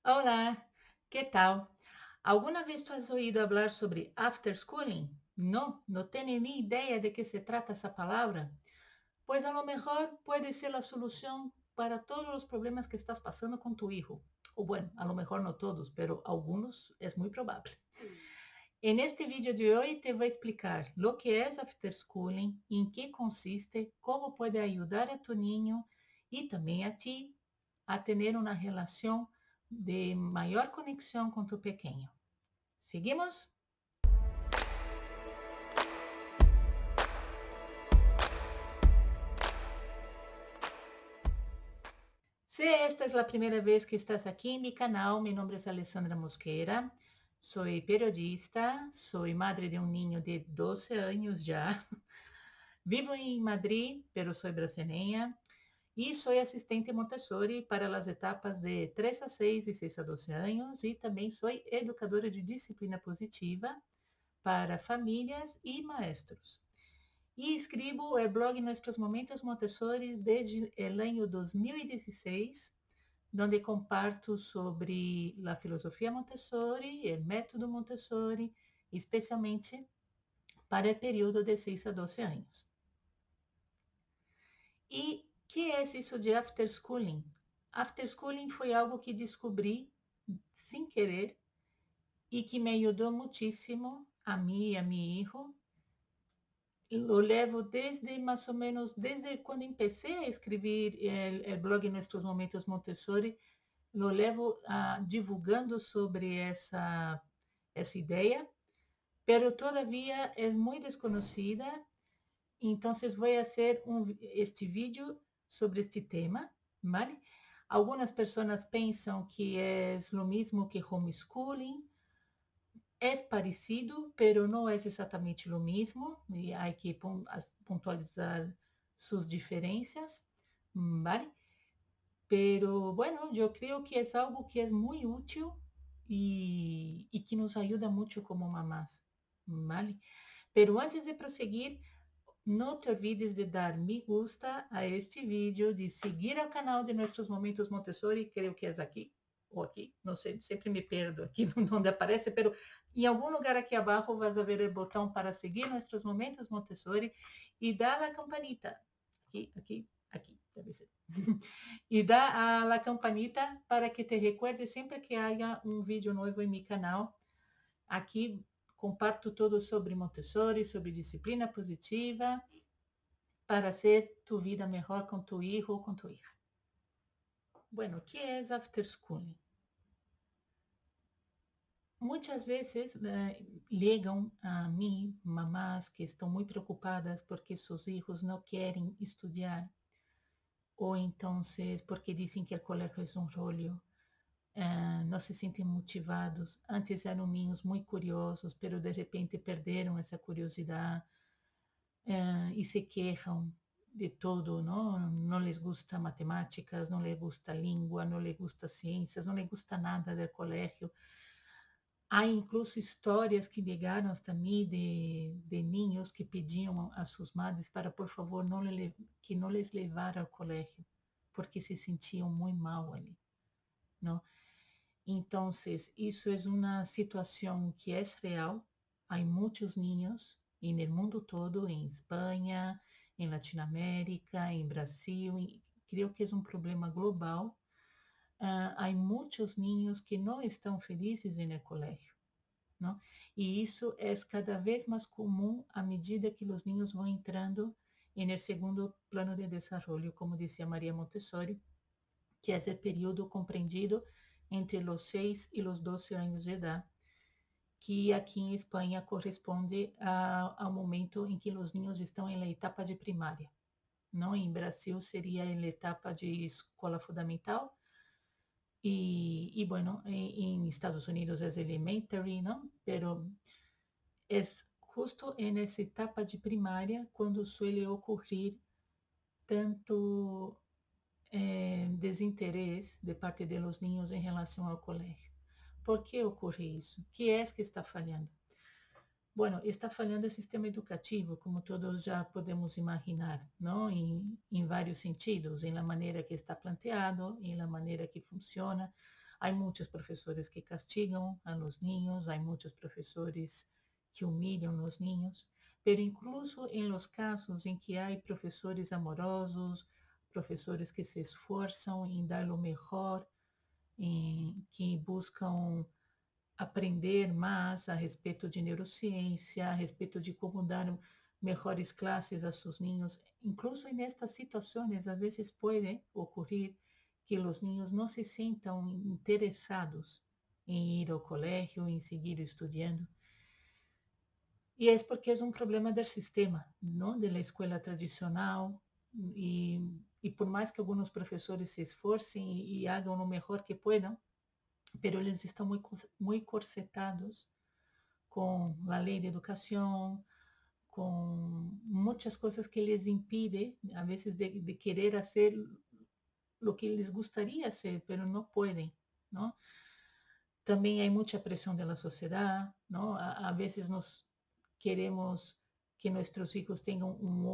Hola, ¿qué tal? ¿Alguna vez tú has oído hablar sobre after schooling? No, no tiene ni idea de qué se trata esa palabra. Pues a lo mejor puede ser la solución para todos los problemas que estás pasando con tu hijo. O bueno, a lo mejor no todos, pero algunos es muy probable. En este vídeo de hoy te voy a explicar lo que es after schooling, en qué consiste, cómo puede ayudar a tu niño y también a ti a tener una relación de mayor conexión con tu pequeño. ¿Seguimos? Si esta es la primera vez que estás aquí en mi canal, mi nombre es Alessandra Mosquera, soy periodista, soy madre de un niño de 12 años ya, vivo en Madrid, pero soy brasileña y soy asistente Montessori para las etapas de 3 a 6 y 6 a 12 años y también soy educadora de disciplina positiva para familias y maestros. Y escribo el blog Nuestros Momentos Montessori desde el año 2016, donde comparto sobre la filosofía Montessori, el método Montessori, especialmente para el periodo de 6 a 12 años. E que é isso de after schooling? After schooling foi algo que descobri sem querer e que me ajudou muitíssimo a mim e a meu filho. Lo levo desde mais ou menos, desde quando comecei a escrever o blog Nuestros Momentos Montessori, lo levo divulgando sobre essa ideia, pero todavía é muito desconhecida. Então, vou fazer este vídeo sobre este tema, ¿vale? Algumas pessoas pensam que é o mesmo que homeschooling. É parecido, pero não é exatamente o mesmo. E há que puntualizar suas diferenças, ¿vale? Pero, bueno, eu creio que é algo que é muito útil e que nos ajuda muito como mamás, ¿vale? Pero antes de prosseguir, não te olvides de dar me gusta a este vídeo, de seguir ao canal de Nossos Momentos Montessori, creio que é aqui, ou aqui, não sei, sempre me perdo aqui onde aparece, pero em algum lugar aqui abaixo vas a ver o botão para seguir Nossos Momentos Montessori e dá a campanita, aqui, deve ser. E dá a la campanita para que te recuerde sempre que haya um vídeo novo em meu canal. Aqui comparto todo sobre Montessori, sobre disciplina positiva, para hacer tu vida mejor con tu hijo o con tu hija. Bueno, ¿qué es after schooling? Muitas vezes ligam a mim mamás que estão muito preocupadas porque seus filhos não querem estudar, ou então porque dizem que o colégio é um rollo, não se sentem motivados. Antes eram niños muito curiosos, pero de repente perderam essa curiosidade e se queixam de todo, não? Não les gusta matemáticas, não les gusta língua, não les gusta ciências, não les gusta nada do colégio. Há incluso histórias que chegaram hasta mim de niños que pediam a suas madres para, por favor, que não les levara ao colégio, porque se sentiam muito mal ali, não? Então, isso é uma situação que é real. Há muitos niños no mundo todo, em Espanha, em Latinoamérica, em Brasil. Creio que é um problema global. Há muitos niños que não estão felizes no colégio, não? E isso é cada vez mais comum à medida que os niños vão entrando no segundo plano de desenvolvimento, como dizia Maria Montessori, que é o período compreendido entre os 6 e os 12 anos de idade, que aqui em Espanha corresponde ao momento em que os niños estão na etapa de primária. Não, em Brasil seria na etapa de escola fundamental e bueno, em Estados Unidos é elementary, não? Pero é justo nessa etapa de primária quando suele ocorrer tanto desinteresse de parte de los niños em relação ao colégio. Por que ocorre isso? Que é que está falhando? Bueno, está falhando o sistema educativo, como todos já podemos imaginar, não? Em vários sentidos, em la maneira que está planteado, em la maneira que funciona. Há muitos professores que castigam a los niños, há muitos professores que humilham os niños, pero incluso em los casos em que há professores amorosos, professores que se esforçam em dar o melhor, que buscam aprender mais a respeito de neurociência, a respeito de como dar melhores classes a seus niños. Incluso en estas situações, a vezes pode ocorrer que os niños não se sintam interessados em ir ao colégio, em seguir estudando. E é porque é um problema do sistema, não da escola tradicional. E por mais que alguns professores se esforcem e hagam o melhor que puedan, pero eles estão muito corsetados com a lei de educação, com muitas coisas que lhes impedem, a vezes, de querer fazer o que lhes gostaria ser, pero não podem, não? Também há muita pressão da sociedade, não? A vezes nós queremos que nossos filhos tenham uma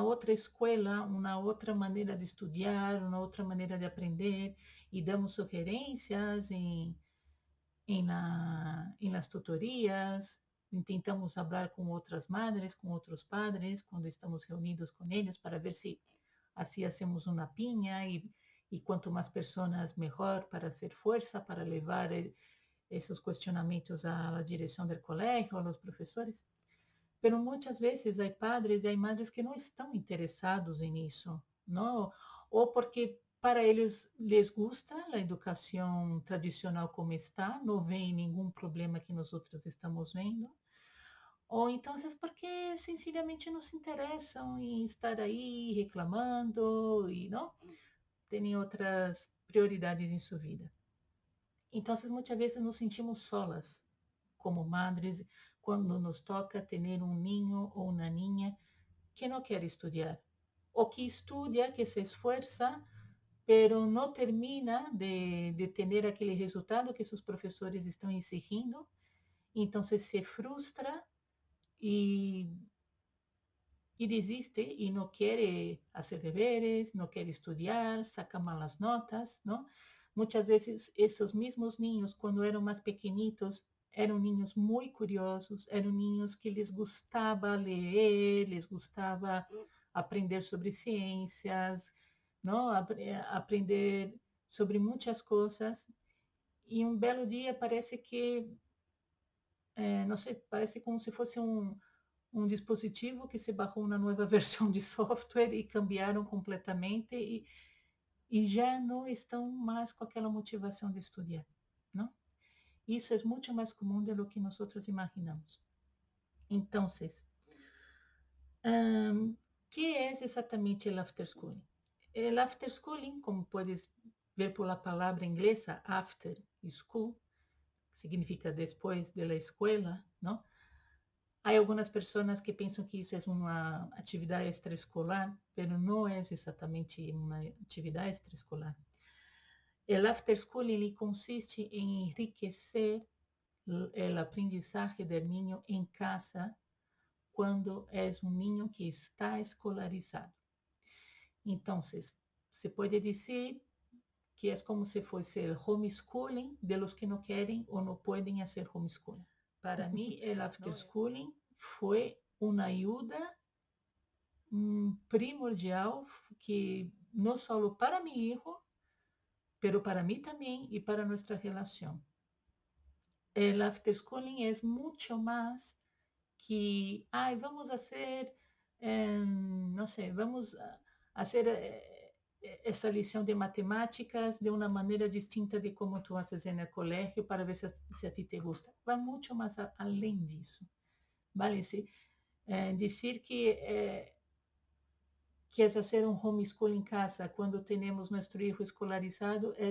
outra escola, uma outra maneira de estudar, uma outra maneira de aprender, e damos sugerências em las tutorias, tentamos falar com outras madres, com outros padres, quando estamos reunidos com eles, para ver se assim hacemos uma pinha, e quanto mais pessoas, melhor, para ser força, para levar esses questionamentos à direção do colégio, aos professores. Pero muitas vezes há padres e há madres que não estão interessados nisso, não? Ou porque para eles les gusta a educação tradicional como está, não veem nenhum problema que nós outros estamos vendo, ou então porque sencillamente não se interessam em estar aí reclamando e não têm outras prioridades em sua vida. Então, muitas vezes nos sentimos solas como madres quando nos toca ter um ninho ou uma niña que não quer estudar, ou que estuda, que se esforça, pero não termina de ter aquele resultado que seus professores estão exigindo, então se frustra e desiste e não quer fazer deveres, não quer estudar, saca malas notas, não? Muitas vezes esses mesmos ninhos, quando eram mais pequenitos, eram ninhos muito curiosos, eram ninhos que lhes gostava ler, lhes gostava aprender sobre ciências, não? Aprender sobre muitas coisas. E um belo dia parece que, não sei, parece como se fosse um dispositivo que se barrou uma nova versão de software e cambiaram completamente e já não estão mais com aquela motivação de estudar, não? Isso é muito mais comum do que nós imaginamos. Então, que é exatamente o afterschooling? O afterschooling, como podes ver pela palavra inglesa, after school, significa depois da escola, não? Há algumas pessoas que pensam que isso é uma atividade extraescolar, mas não é exatamente uma atividade extraescolar. O afterschooling consiste em enriquecer o aprendizagem do niño em casa quando é um niño que está escolarizado. Então, se pode dizer que é como se fosse o homeschooling de los que não querem ou não podem fazer homeschooling. Para mim, o afterschooling foi uma ajuda primordial que não só para meu filho, pero para mim também e para nossa relação. O afterschooling é muito mais que, vamos fazer, não sei, vamos fazer essa lição de matemáticas de uma maneira distinta de como tu haces no colégio para ver se a ti te gusta. Vai muito mais além disso. Vale? Dizer que é fazer um homeschool em casa quando temos nosso filho escolarizado é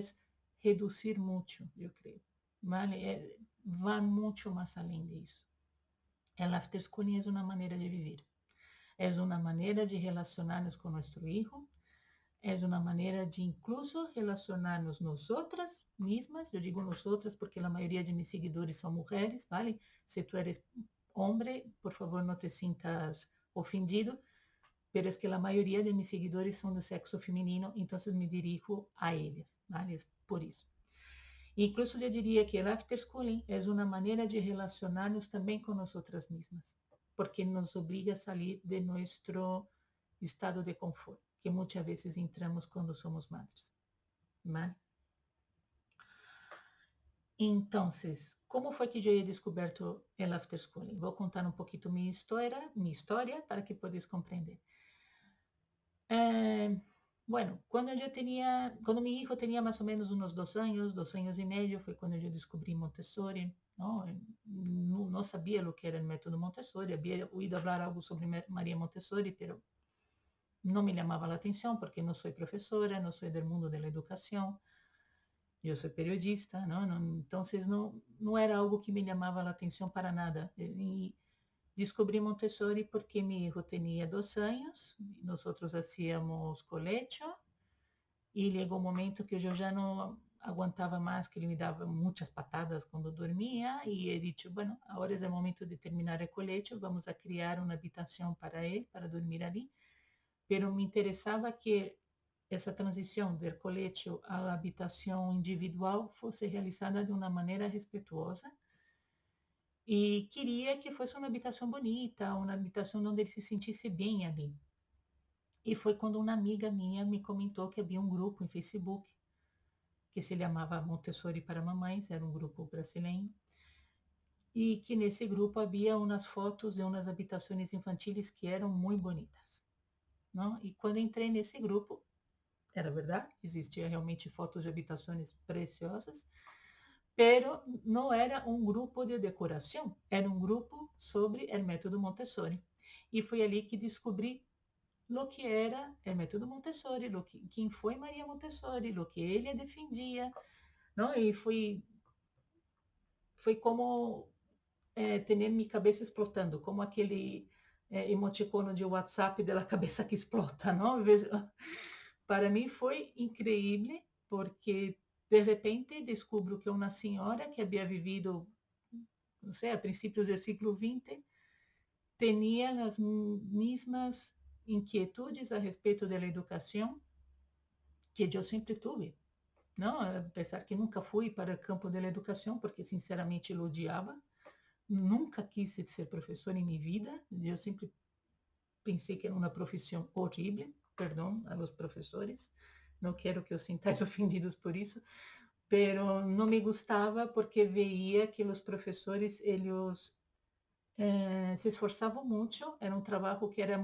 reduzir muito, eu creio. Vale? Vai muito mais além disso. O afterschooling é uma maneira de viver. É uma maneira de relacionar-nos com nosso filho. É uma maneira de incluso relacionar-nos nosotras mesmas. Eu digo nosotras porque a maioria de meus seguidores são mulheres, vale? Se tu eres homem, por favor, não te sintas ofendido, pero es que la mayoría de mis seguidores son de sexo femenino, entonces me dirijo a ellas, ¿vale? Es por eso. Incluso yo diría que el afterschooling es una manera de relacionarnos también con nosotras mismas, porque nos obliga a salir de nuestro estado de confort, que muchas veces entramos cuando somos madres, ¿vale? Entonces, como foi que eu he descoberto el afterschooling? Vou contar um pouquinho minha história para que podáis compreender. Bueno, cuando mi hijo tenía más o menos unos 2 años y medio, fue cuando yo descubrí Montessori, ¿no? No sabía lo que era el método Montessori, había oído hablar algo sobre María Montessori, pero no me llamaba la atención porque no soy profesora, no soy del mundo de la educación, yo soy periodista, ¿no? Entonces no era algo que me llamaba la atención para nada. Y descobri Montessori porque mi hijo tenía 2 años, nosotros hacíamos colecho y llegó un momento que yo ya no aguantaba más, que él me daba muchas patadas cuando dormía y he dicho, bueno, ahora es el momento de terminar el colecho, vamos a crear una habitación para él, para dormir allí, pero me interesaba que essa transição do colecho à habitação individual fosse realizada de uma maneira respeituosa e queria que fosse uma habitação bonita, uma habitação onde ele se sentisse bem ali. E foi quando uma amiga minha me comentou que havia um grupo em Facebook que se chamava Montessori para Mamães, era um grupo brasileiro, e que nesse grupo havia umas fotos de umas habitações infantis que eram muito bonitas. Não? E quando entrei nesse grupo, era verdade, existia realmente fotos de habitações preciosas, pero não era um grupo de decoração, era um grupo sobre o método Montessori. E foi ali que descobri lo que era o método Montessori, quem foi Maria Montessori, lo que ele defendia, não? E foi como ter minha cabeça explotando, como aquele emoticono de WhatsApp da cabeça que explota, não? Para mim foi incrível, porque de repente descubro que uma senhora que havia vivido, não sei, a princípios do século XX, tinha as mesmas inquietudes a respeito da educação que eu sempre tive, não? Apesar que nunca fui para o campo da educação, porque sinceramente eu odiava, nunca quis ser professor em minha vida, eu sempre pensei que era uma profissão horrível, perdão a los professores, não quero que os sintais ofendidos por isso, pero não me gostava porque veia que os professores, eles se esforçavam muito, era um trabalho que era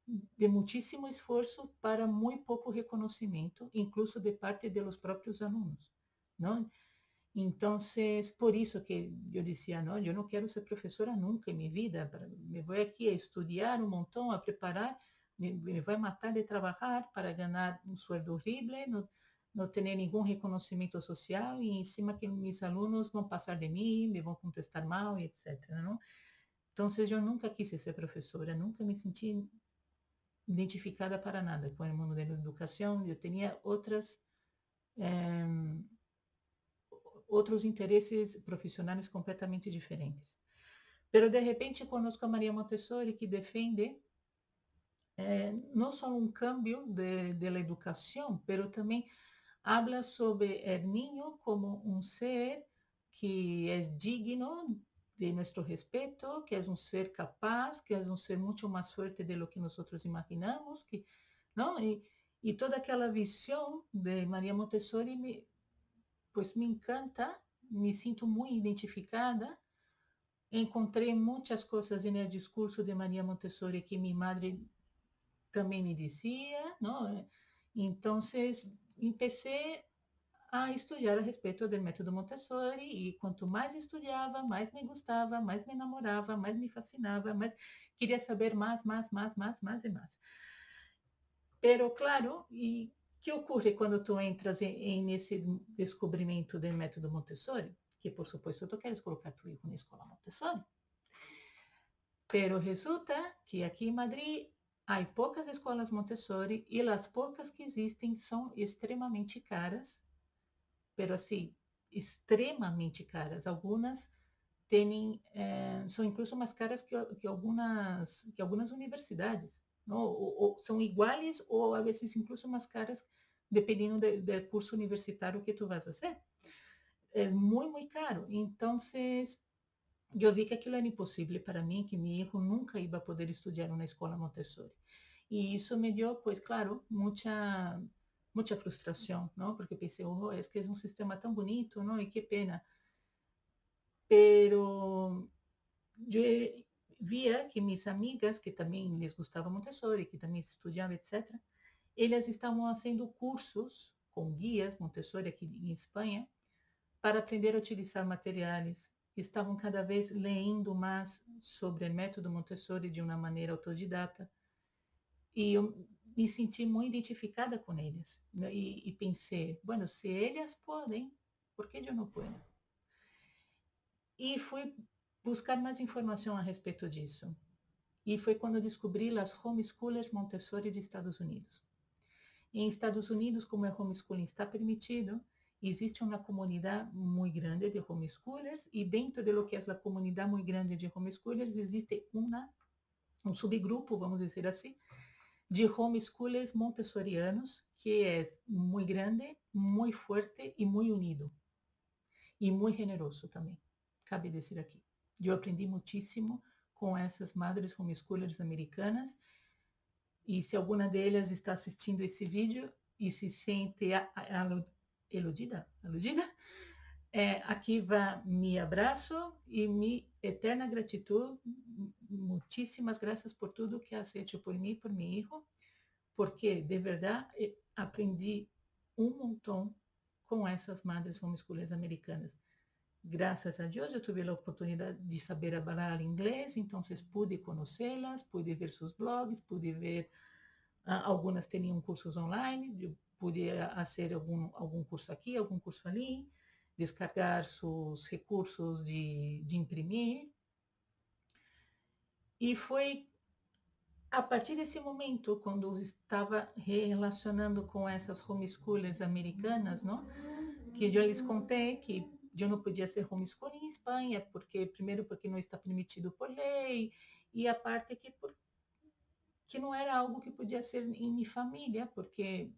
de muitíssimo esforço para muito pouco reconhecimento, incluso de parte de los próprios alunos, não? Então, por isso que eu dizia, não, eu não quero ser professora nunca em minha vida, me vou aqui a estudar um montão, a preparar, me vai matar de trabalhar para ganhar um sueldo horrível, não ter nenhum reconhecimento social e em cima que meus alunos vão passar de mim, me vão contestar mal, etc. Não? Então, eu nunca quis ser professora, nunca me senti identificada para nada com o mundo da educação, eu tinha outros interesses profissionais completamente diferentes. Pero de repente conozco a Maria Montessori que defende não só um cambio de la educação, pero também habla sobre el niño como um ser que é digno de nosso respeto, que é um ser capaz, que é um ser muito mais forte de lo que nós imaginamos, que, não? E toda aquela visão de Maria Montessori pues me encanta, me sinto muito identificada. Encontrei muitas coisas no discurso de Maria Montessori que minha madre também me dizia, não? Então, comecei a estudar a respeito do método Montessori e quanto mais estudava, mais me gostava, mais me enamorava, mais me fascinava, mais queria saber mais e mais. Pero, claro, e que ocorre quando tu entras nesse descobrimento do método Montessori? Que, por supuesto, tu queres colocar tu hijo na escola Montessori. Pero resulta que aqui em Madrid há poucas escolas Montessori e as poucas que existem são extremamente caras, pero assim, extremamente caras. Algumas são incluso mais caras que algumas universidades. ¿no? O são iguais ou, a vezes, incluso mais caras, dependendo do curso universitário que tu vas a fazer. É muito, muito caro. Então, eu vi que aquilo era impossível para mim, que meu filho nunca ia poder estudar na escola Montessori. E isso me deu, pues claro, muita frustração, não? Porque pensei, oh, é que é um sistema tão bonito, não? E que pena. Pero eu via que minhas amigas, que também les gostava Montessori, que também estudavam, etc., elas estavam fazendo cursos com guias Montessori aqui em Espanha para aprender a utilizar materiais. Estavam cada vez lendo mais sobre o método Montessori de uma maneira autodidata. E eu me senti muito identificada com eles. Né? E pensei, bueno, se elas podem, por que eu não posso? E fui buscar mais informação a respeito disso. E foi quando descobri as homeschoolers Montessori de Estados Unidos. Em Estados Unidos, como o homeschooling está permitido, existe uma comunidade muito grande de homeschoolers e dentro de lo que é a comunidade muito grande de homeschoolers existe um subgrupo, vamos dizer assim, de homeschoolers montessorianos que é muito grande, muito forte e muito unido e muito generoso também. Cabe dizer aqui. Eu aprendi muitíssimo com essas madres homeschoolers americanas. E se alguma delas está assistindo esse vídeo e se sente aludida, aqui vai meu abraço e minha eterna gratidão. Muitíssimas graças por tudo que has hecho por mim, por meu filho, porque de verdade aprendi um montão com essas madres homeschoolers americanas. Graças a Deus, eu tive a oportunidade de saber falar inglês, então pude conhecê-las, pude ver seus blogs, pude ver. Algumas tinham cursos online, eu podia fazer algum curso aqui, algum curso ali, descarregar seus recursos de imprimir. E foi a partir desse momento, quando eu estava relacionando com essas homeschoolers americanas, não? Que eu lhes contei que eu não podia ser homeschooling em Espanha, primeiro porque não está permitido por lei, e a parte que não era algo que podia ser em minha família, porque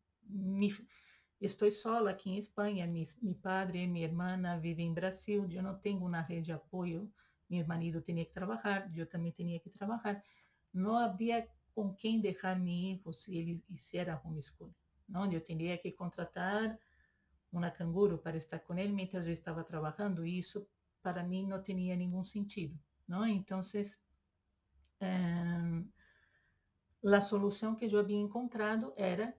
estou sola aqui em Espanha, meu padre e minha irmã vivem em Brasil, eu não tenho uma rede de apoio, meu marido tinha que trabalhar, eu também tinha que trabalhar, não havia com quem deixar meu filho se ele hiciera homeschooling, não? Eu teria que contratar uma canguru para estar com ele mientras eu estava trabalhando, e isso para mim não tinha nenhum sentido, não? Então, a solução que eu havia encontrado era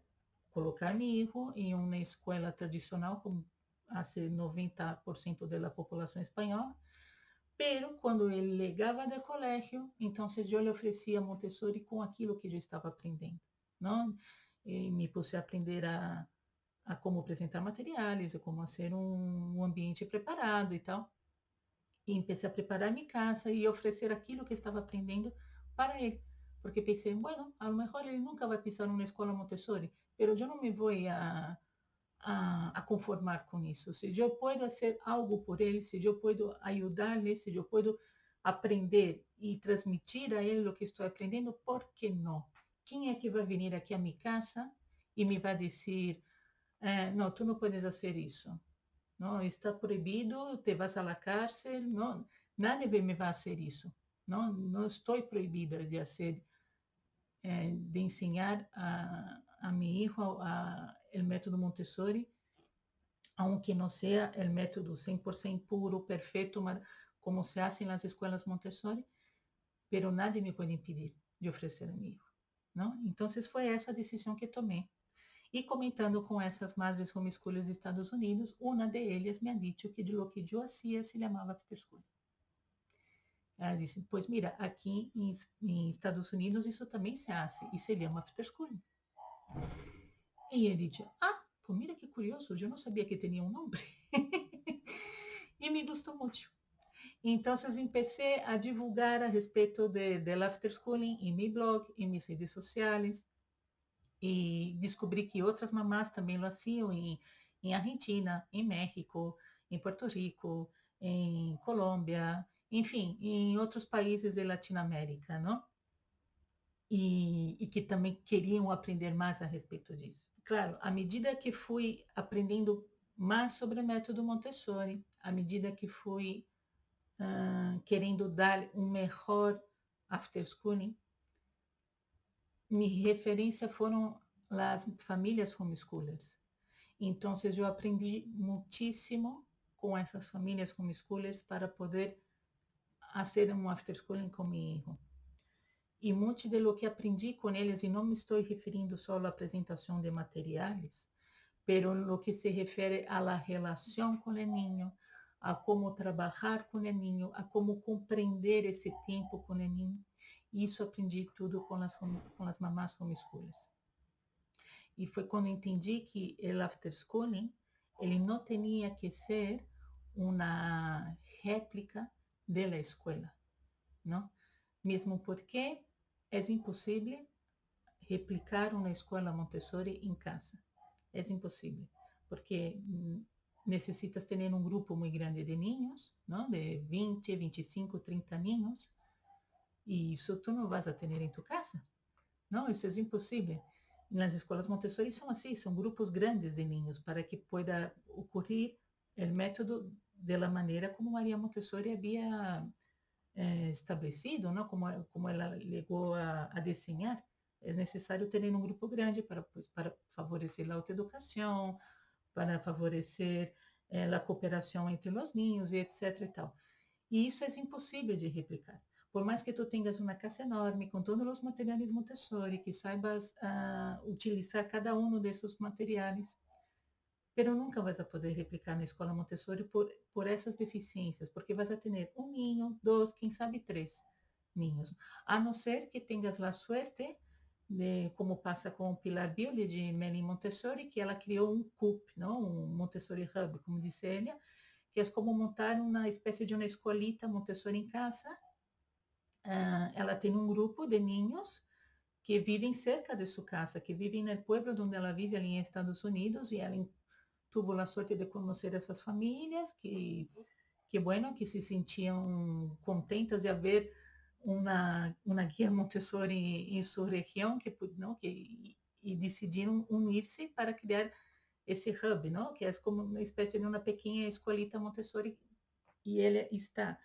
colocar meu filho em uma escola tradicional, como hace 90% da população espanhola, pero quando ele chegava do colégio, então eu lhe oferecia Montessori com aquilo que eu estava aprendendo, não? E me puse a aprender a como apresentar materiais, a como fazer um ambiente preparado e tal. E comecei a preparar minha casa e oferecer aquilo que estava aprendendo para ele. Porque pensei, bueno, a lo mejor ele nunca vai pisar numa escola Montessori, pero eu não me vou a conformar com isso. Se eu posso fazer algo por ele, se eu posso ajudar-lhe, se eu posso aprender e transmitir a ele o que estou aprendendo, por que não? Quem é que vai vir aqui a minha casa e me vai dizer, não, tu não podes fazer isso? Não, está proibido, te vas a la cárcel, não, nadie me vai fazer isso. Não, não estou proibida de fazer, de ensinar a mi hijo o método Montessori, aunque não seja o método 100% puro, perfeito, como se hace nas escolas Montessori, pero nadie me pode impedir de oferecer a mi hijo. Não? Então, foi essa a decisão que tomei. E comentando com essas madres homeschoolers dos Estados Unidos, uma de elas me ha dicho que de lo que eu hacía se chamava after school. Ela disse, pois mira, aqui em Estados Unidos isso também se hace e se chama after school. E ele disse, pues mira que curioso, eu não sabia que tinha um nome. E me gostou muito. Então, comecei a divulgar a respeito do after schooling em meu blog, em minhas redes sociais, e descobri que outras mamás também lo faziam em Argentina, em México, em Porto Rico, em Colômbia, enfim, em outros países da Latinoamérica, não? e que também queriam aprender mais a respeito disso. Claro, à medida que fui aprendendo mais sobre o método Montessori, à medida que fui querendo dar um melhor after schooling, minha referência foram as famílias homeschoolers. Então, eu aprendi muitíssimo com essas famílias homeschoolers para poder fazer um after schooling com meu filho. E muito de lo que aprendi com eles, e não me estou referindo só à apresentação de materiais, pero lo que se refere a la relação com o niño, a como trabalhar com o niño, a como compreender esse tempo com o niño. Isso aprendi tudo com as mamás homeschoolers. E foi quando entendi que o after schooling, ele não tinha que ser uma réplica da escola, não? Mesmo porque é impossível replicar uma escola Montessori em casa. É impossível, porque necessitas ter um grupo muito grande de niños, não? De 20, 25, 30 niños, e isso tu não vas a ter em tu casa. Não, isso é impossível. Nas escolas Montessori são assim, são grupos grandes de niños para que pueda ocorrer o método de la maneira como Maria Montessori havia establecido, não? Como ela chegou a desenhar. É necessário ter um grupo grande para favorecer a autoeducação, para favorecer a cooperação entre os niños e etc. e tal. E isso é impossível de replicar. Por mais que tu tenhas uma casa enorme com todos os materiais Montessori, que saibas utilizar cada um desses materiais, pero nunca vas a poder replicar na escola Montessori por essas deficiências, porque vas a ter um ninho, dois, quem sabe três ninhos. A não ser que tenhas a suerte de, como passa com o Pilar Bioli de Melanie Montessori, que ela criou um CUP, não? Um Montessori Hub, como disse ela, que é como montar uma espécie de uma escolita Montessori em casa. Ela tem um grupo de niños que vivem cerca de sua casa, que vivem no pueblo onde ela vive, ali em Estados Unidos, e ela tuvo a sorte de conhecer essas famílias que bueno, que se sentiam contentas de haver uma guia Montessori em sua região, não, e decidiram unir-se para criar esse hub, não, que é como uma espécie de uma pequena escolita Montessori, e ele está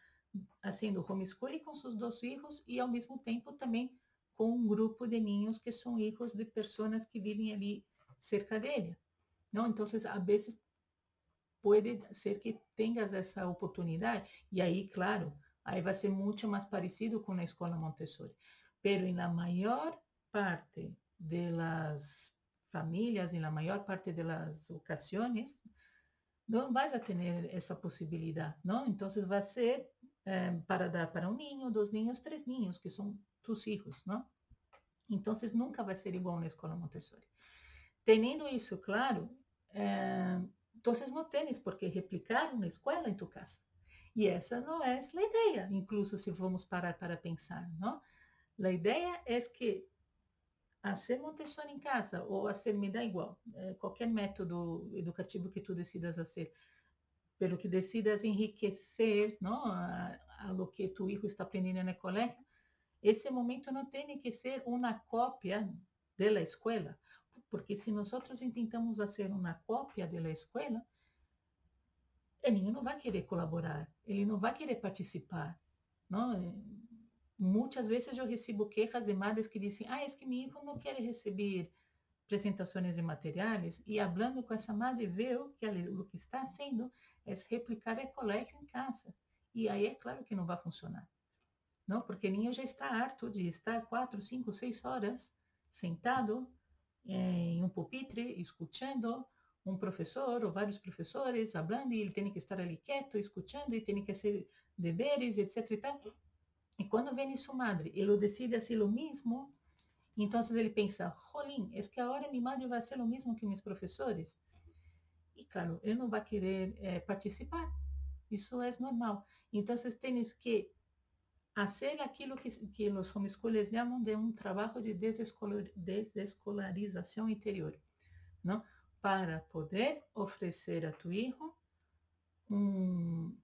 fazendo homeschooling com seus dois filhos e ao mesmo tempo também com um grupo de niños que são filhos de pessoas que vivem ali cerca dele. Não? Então, a vezes pode ser que tenhas essa oportunidade, e aí, claro, aí vai ser muito mais parecido com a escola Montessori. Pero na maior parte das famílias, na maior parte das ocasiões, não vais a ter essa possibilidade, não? Então, vai ser para dar para um ninho, dois ninhos, três ninhos, que são tus filhos, não? Então, nunca vai ser igual na escola Montessori. Tendo isso claro, então não tens por que replicar uma escola em tu casa. E essa não é a ideia, incluso se vamos parar para pensar, não? A ideia é que fazer Montessori em casa ou fazer me dá igual, qualquer método educativo que tu decidas fazer, pelo que decidas enriquecer, não, a lo que tu filho está aprendendo no colégio, esse momento não tem que ser uma cópia da escola, porque se nós tentamos fazer uma cópia da escola, o niño não vai querer colaborar, ele não vai querer participar, não? Muitas vezes eu recebo queixas de madres que dizem, é que meu filho não quer receber apresentações de materiais, e falando com essa madre, veo que o que está fazendo é replicar o colégio em casa. E aí é claro que não vai funcionar. Não? Porque o niño já está harto de estar 4, 5, 6 horas sentado em um pupitre, escutando um professor ou vários professores falando, e ele tem que estar ali quieto, escutando, e tem que fazer deveres, etc. E tal. E quando vem sua madre, ele decide fazer o mesmo, então ele pensa, jolín, é que agora minha madre vai fazer o mesmo que meus professores? E claro, ele não vai querer participar. Isso é normal. Então, tens que fazer aquilo que os homeschoolers chamam de um trabalho de desescolarização interior, não? Para poder oferecer a tu hijo um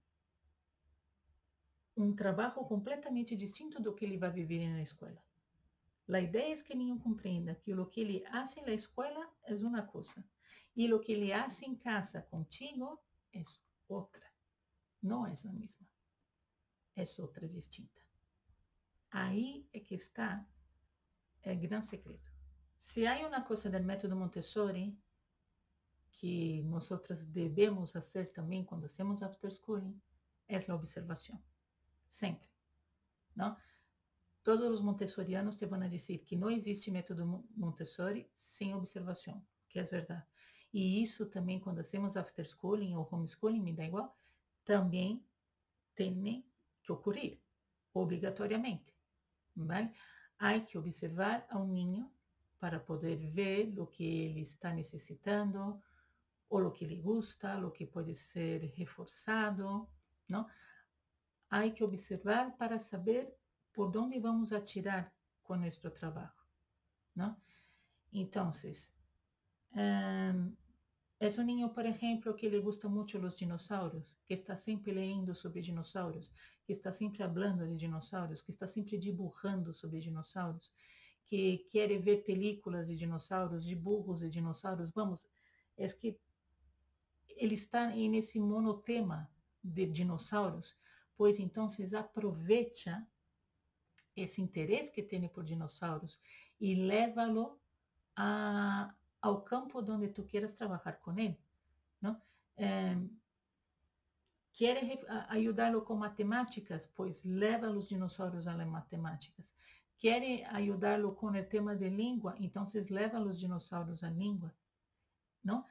trabalho completamente distinto do que ele vai viver na escola. La idea es que el niño comprenda que lo que él hace en la escuela es una cosa y lo que él hace en casa contigo es otra. No es la misma, es otra distinta. Ahí es que está el gran secreto. Si hay una cosa del método Montessori que nosotras debemos hacer también cuando hacemos after schooling, es la observación. Siempre, ¿no? Todos os montessorianos te vão dizer que não existe método Montessori sem observação, que é verdade. E isso também, quando hacemos after schooling ou homeschooling, me dá igual, também tem que ocorrer, obrigatoriamente, vale? Há que observar a um ninho para poder ver o que ele está necessitando, ou o que lhe gusta, o que pode ser reforçado, não? Há que observar para saber por onde vamos atirar com nosso trabalho, não? Então, é um niño, por exemplo, que le gusta muito os dinossauros, que está sempre lendo sobre dinossauros, que está sempre falando de dinossauros, que está sempre dibujando sobre dinossauros, que quer ver películas de dinossauros, dibujos de dinossauros. Vamos, é que ele está nesse monotema de dinossauros, pois então aproveita esse interesse que tem por dinossauros e leva-lo ao campo onde tu quieras trabalhar com ele, não? Quer ajudá-lo com matemáticas? Pois leva os dinossauros a las matemáticas. Quer ajudá-lo com o tema de língua? Então leva os dinossauros à língua, não?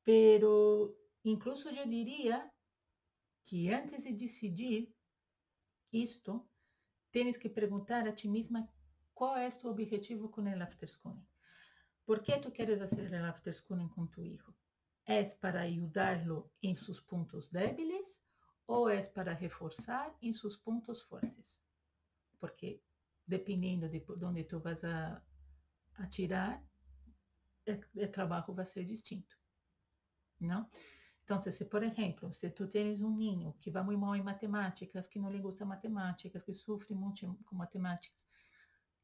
Pero incluso eu diria que antes de decidir isto, tens que perguntar a ti mesma qual é tu objetivo com o after schooling. ¿Por qué tú quieres hacer el after schooling con tu hijo? ¿Es para ayudarlo en sus puntos débiles o es para reforzar en sus puntos fuertes? Porque dependiendo de por dónde tú vas a tirar, el trabajo va a ser distinto, ¿no? Entonces, si por ejemplo, si tú tienes un niño que va muy mal en matemáticas, que no le gusta matemáticas, que sufre mucho con matemáticas,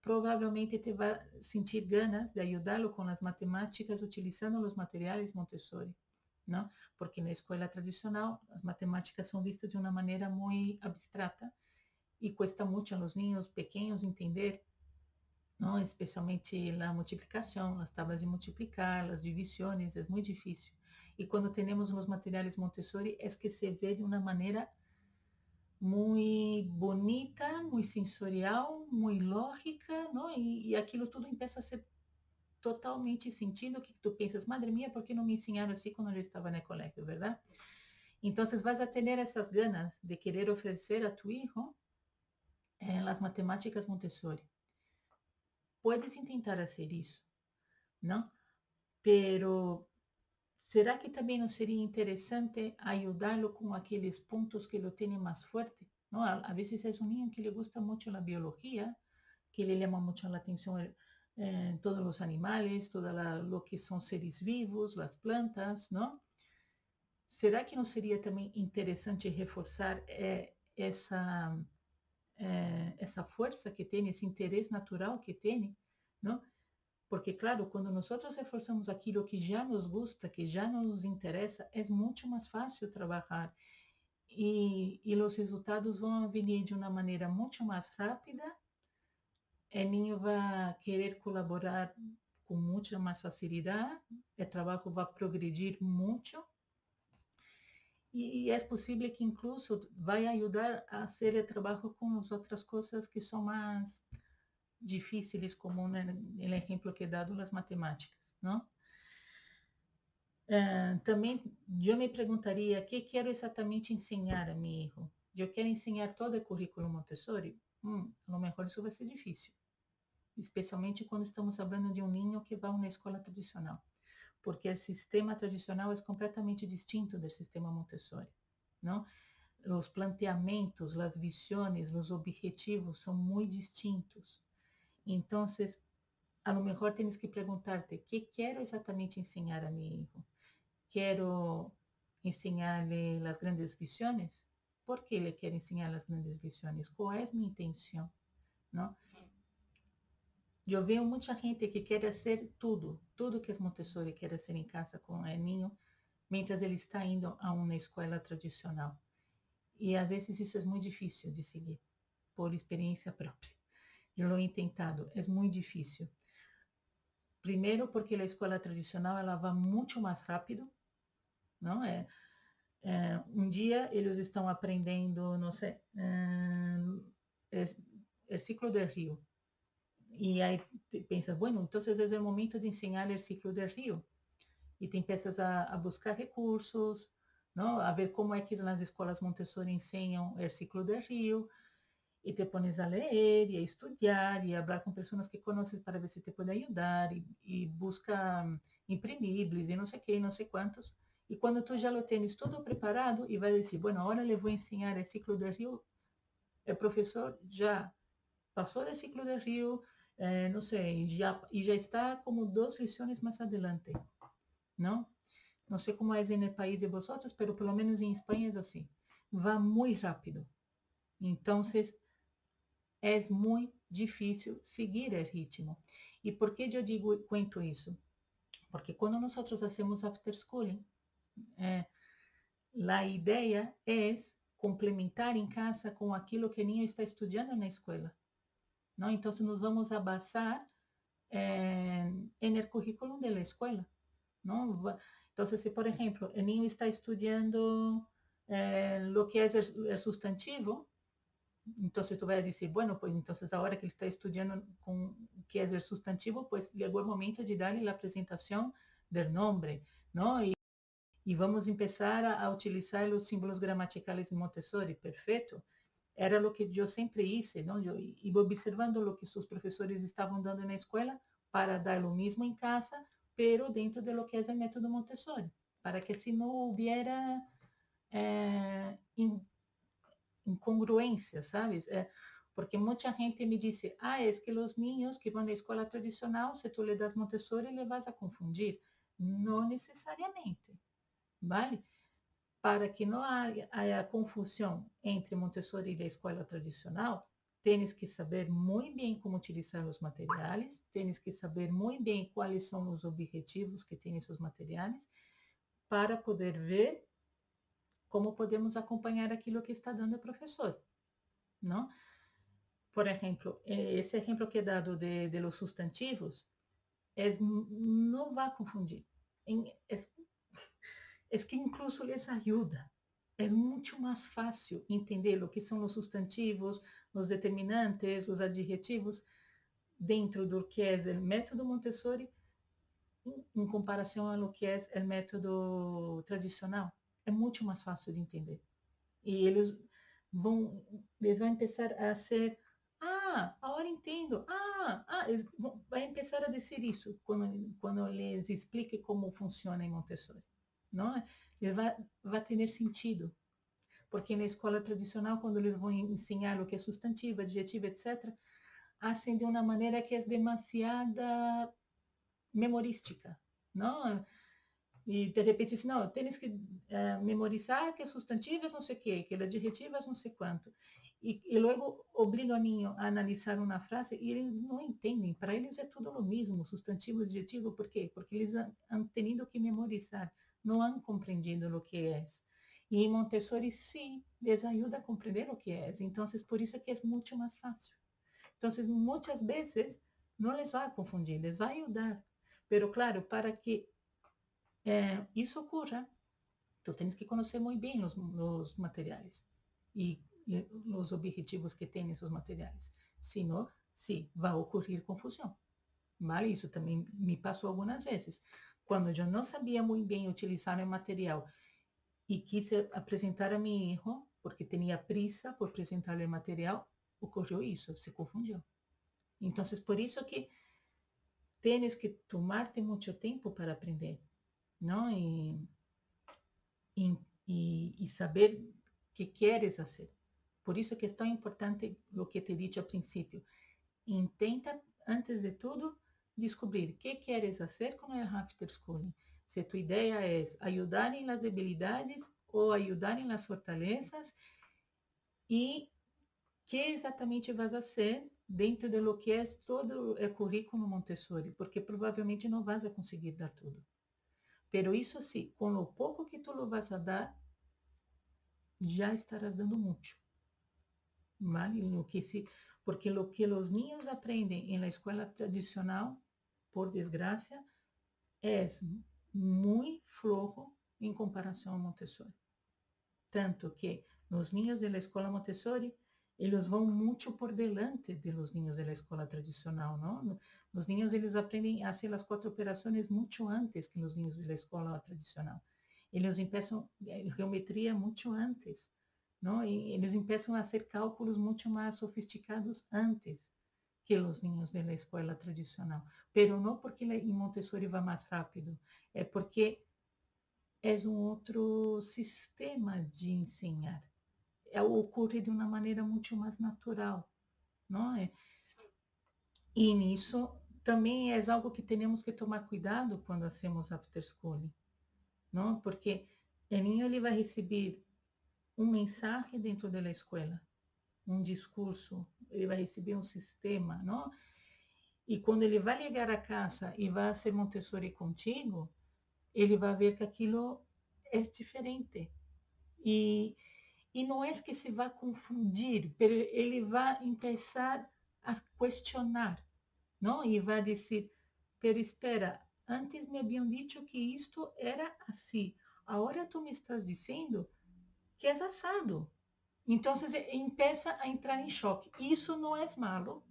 provavelmente te vai sentir ganas de ajudá-lo com as matemáticas utilizando os materiais Montessori, não? Porque na escola tradicional as matemáticas são vistas de uma maneira muito abstrata e custa muito aos ninhos pequenos entender, não? Especialmente a multiplicação, as tablas de multiplicar, as divisões, é muito difícil. E quando temos os materiais Montessori, é que se vê de uma maneira muito bonita, muito sensorial, muito lógica, não? E aquilo tudo começa a ser totalmente sentido, que tu pensas, madre mía, ¿por qué no me enseñaron así cuando yo estaba en el colegio, verdad? Entonces vas a tener esas ganas de querer ofrecer a tu hijo las matemáticas Montessori. Puedes intentar hacer eso, ¿no? Pero ¿será que também não seria interessante ajudá-lo com aqueles pontos que lo tienen mais forte? ¿No? A veces é um niño que le gusta muito a biologia, que le llama muito a atenção todos os animales, todo lo que são seres vivos, as plantas, ¿no? Será que não seria também interessante reforçar essa força que tem, esse interesse natural que tem, ¿no? Porque, claro, quando nós reforçamos aquilo que já nos gusta, que já nos interessa, é muito mais fácil trabalhar. E os resultados vão vir de uma maneira muito mais rápida. O niño vai querer colaborar com muita mais facilidade. O trabalho vai progredir muito. E é possível que incluso vai ajudar a fazer o trabalho com as outras coisas que são mais difíceis, como no exemplo que he dado, as matemáticas, não? Também eu me perguntaria o que quero exatamente ensinar a meu filho. Eu quero ensinar todo o currículo Montessori? A lo mejor isso vai ser difícil, especialmente quando estamos falando de um niño que vai a uma escola tradicional, porque o sistema tradicional é completamente distinto do sistema Montessori, não? Os planteamentos, as visões, os objetivos são muito distintos. Então, a lo mejor tens que perguntar-te o que quero exatamente ensinar a meu filho. Quero ensinar-lhe as grandes lições? Por que ele quer ensinar as grandes lições? Qual é a minha intenção? Não? Eu vejo muita gente que quer fazer tudo que é Montessori quer fazer em casa com o ninho, mientras ele está indo a uma escola tradicional. E às vezes isso é muito difícil de seguir, por experiência própria. Eu lo he tentado, é muito difícil. Primeiro porque a escola tradicional ela vai muito mais rápido, não é? Um dia eles estão aprendendo, não sei, o ciclo do rio. E aí pensas, bueno, então é o momento de ensinar o ciclo do rio. E te empiezas a buscar recursos, não? A ver como é que nas escolas Montessori ensinam o ciclo do rio, e te pones a ler e a estudar e a falar com pessoas que conheces para ver se te pode ajudar e busca imprimíveis e não sei o que, não sei quantos. E quando tu já lo tens todo preparado e vai dizer, bueno, agora le vou ensinar o ciclo do rio, o professor já passou do ciclo do rio, não sei, já está como 2 lições mais adelante, não? Não sei como é no país de vosotros, pero pelo menos em Espanha é assim. Vai muito rápido. Então, é muito difícil seguir o ritmo. E por que eu digo, cuento isso? Porque quando nós fazemos after schooling, a ideia é complementar em casa com aquilo que o niño está estudando na escola. Não? Então, nós vamos a basar no currículo da escola. Não? Então, se, por exemplo, o niño está estudando lo que é o substantivo, então tu vai dizer, bueno, pues entonces ahora que ele está estudando com que é o substantivo, pues chegou o momento de dar-lhe a apresentação do nome, não? E vamos começar a utilizar os símbolos gramaticais de Montessori, perfeito? Era o que eu sempre hice, não? Eu ia observando o que seus professores estavam dando na escola para dar o mesmo em casa, pero dentro de lo que é o método Montessori, para que se não hubiera incongruência, ¿sabes? Porque muita gente me disse, es que os niños que vão à escola tradicional, se tu le das Montessori, le vas a confundir. Não necessariamente, ¿vale? Para que não haja confusão entre Montessori e a escola tradicional, tens que saber muito bem como utilizar os materiais, tens que saber muito bem quais são os objetivos que têm esses materiais, para poder ver como podemos acompanhar aquilo que está dando o professor, não? Por exemplo, esse exemplo que é dado de los substantivos, não vai confundir. É que incluso les ajuda. É muito mais fácil entender o que são os substantivos, os determinantes, os adjetivos, dentro do que é o método Montessori, em comparação ao que é o método tradicional. É muito mais fácil de entender. E eles vão começar a ser, agora entendo, eles vão começar a dizer isso quando eles expliquem como funciona em Montessori, não é? Vai ter sentido, porque na escola tradicional, quando eles vão ensinar o que é substantivo, adjetivo, etc., fazem de uma maneira que é demasiada memorística, não? E de repente, assim, não, tens que memorizar que substantivos não sei o quê, que adjetivos não sei quanto. E logo obriga o ninho a analisar uma frase e eles não entendem. Para eles é tudo o mesmo, substantivo, adjetivo. Por quê? Porque eles han tenido que memorizar, não han compreendido o que é. E em Montessori, sim, les ajuda a compreender o que é. Então, por isso é que é muito mais fácil. Então, muitas vezes, não les vai confundir, les vai ajudar. Pero, claro, para que isso ocorra, tu tens que conhecer muito bem os materiais e os objetivos que tem esses materiais. Senão, sim, vai ocorrer confusão. Vale? Isso também me passou algumas vezes. Quando eu não sabia muito bem utilizar o material e quis apresentar a meu hijo, porque tinha prisa por apresentar o material, ocorreu isso, se confundiu. Então, por isso que tens que tomar-te muito tempo para aprender, não? E saber que queres fazer. Por isso que é tão importante o que te disse ao princípio. Intenta, antes de tudo, descobrir o que queres fazer com o after schooling. Se tua ideia é ajudar em las debilidades ou ajudar em las fortalezas e que exatamente vas a fazer dentro de lo que é todo o currículo Montessori, porque provavelmente não vas a conseguir dar tudo. Pero isso sim, com o pouco que tu lo vas a dar, já estarás dando muito, ¿vale? Porque lo que os niños aprendem em la escola tradicional, por desgraça, é muito flojo em comparação ao Montessori. Tanto que los niños de la escuela Montessori, ellos van mucho por delante de los niños de la escuela tradicional, ¿no? Los niños, ellos aprenden a hacer las 4 operaciones mucho antes que los niños de la escuela tradicional. Ellos empiezan geometría mucho antes, ¿no? Y ellos empiezan a hacer cálculos mucho más sofisticados antes que los niños de la escuela tradicional. Pero no porque en Montessori va más rápido, es porque é um outro sistema de ensinar. Ocorre de uma maneira muito mais natural, não é? E nisso também é algo que temos que tomar cuidado quando hacemos after schooling, não? Porque o niño ele vai receber um mensagem dentro da escola, um discurso, ele vai receber um sistema, não? E quando ele vai chegar a casa e vai ser Montessori contigo, ele vai ver que aquilo é diferente. E não é que se vai confundir, ele vai começar a questionar, não? E vai dizer, pero espera, antes me haviam dicho que isto era assim, agora tu me estás dizendo que é assado. Então, começa a entrar em choque. Isso não é malo,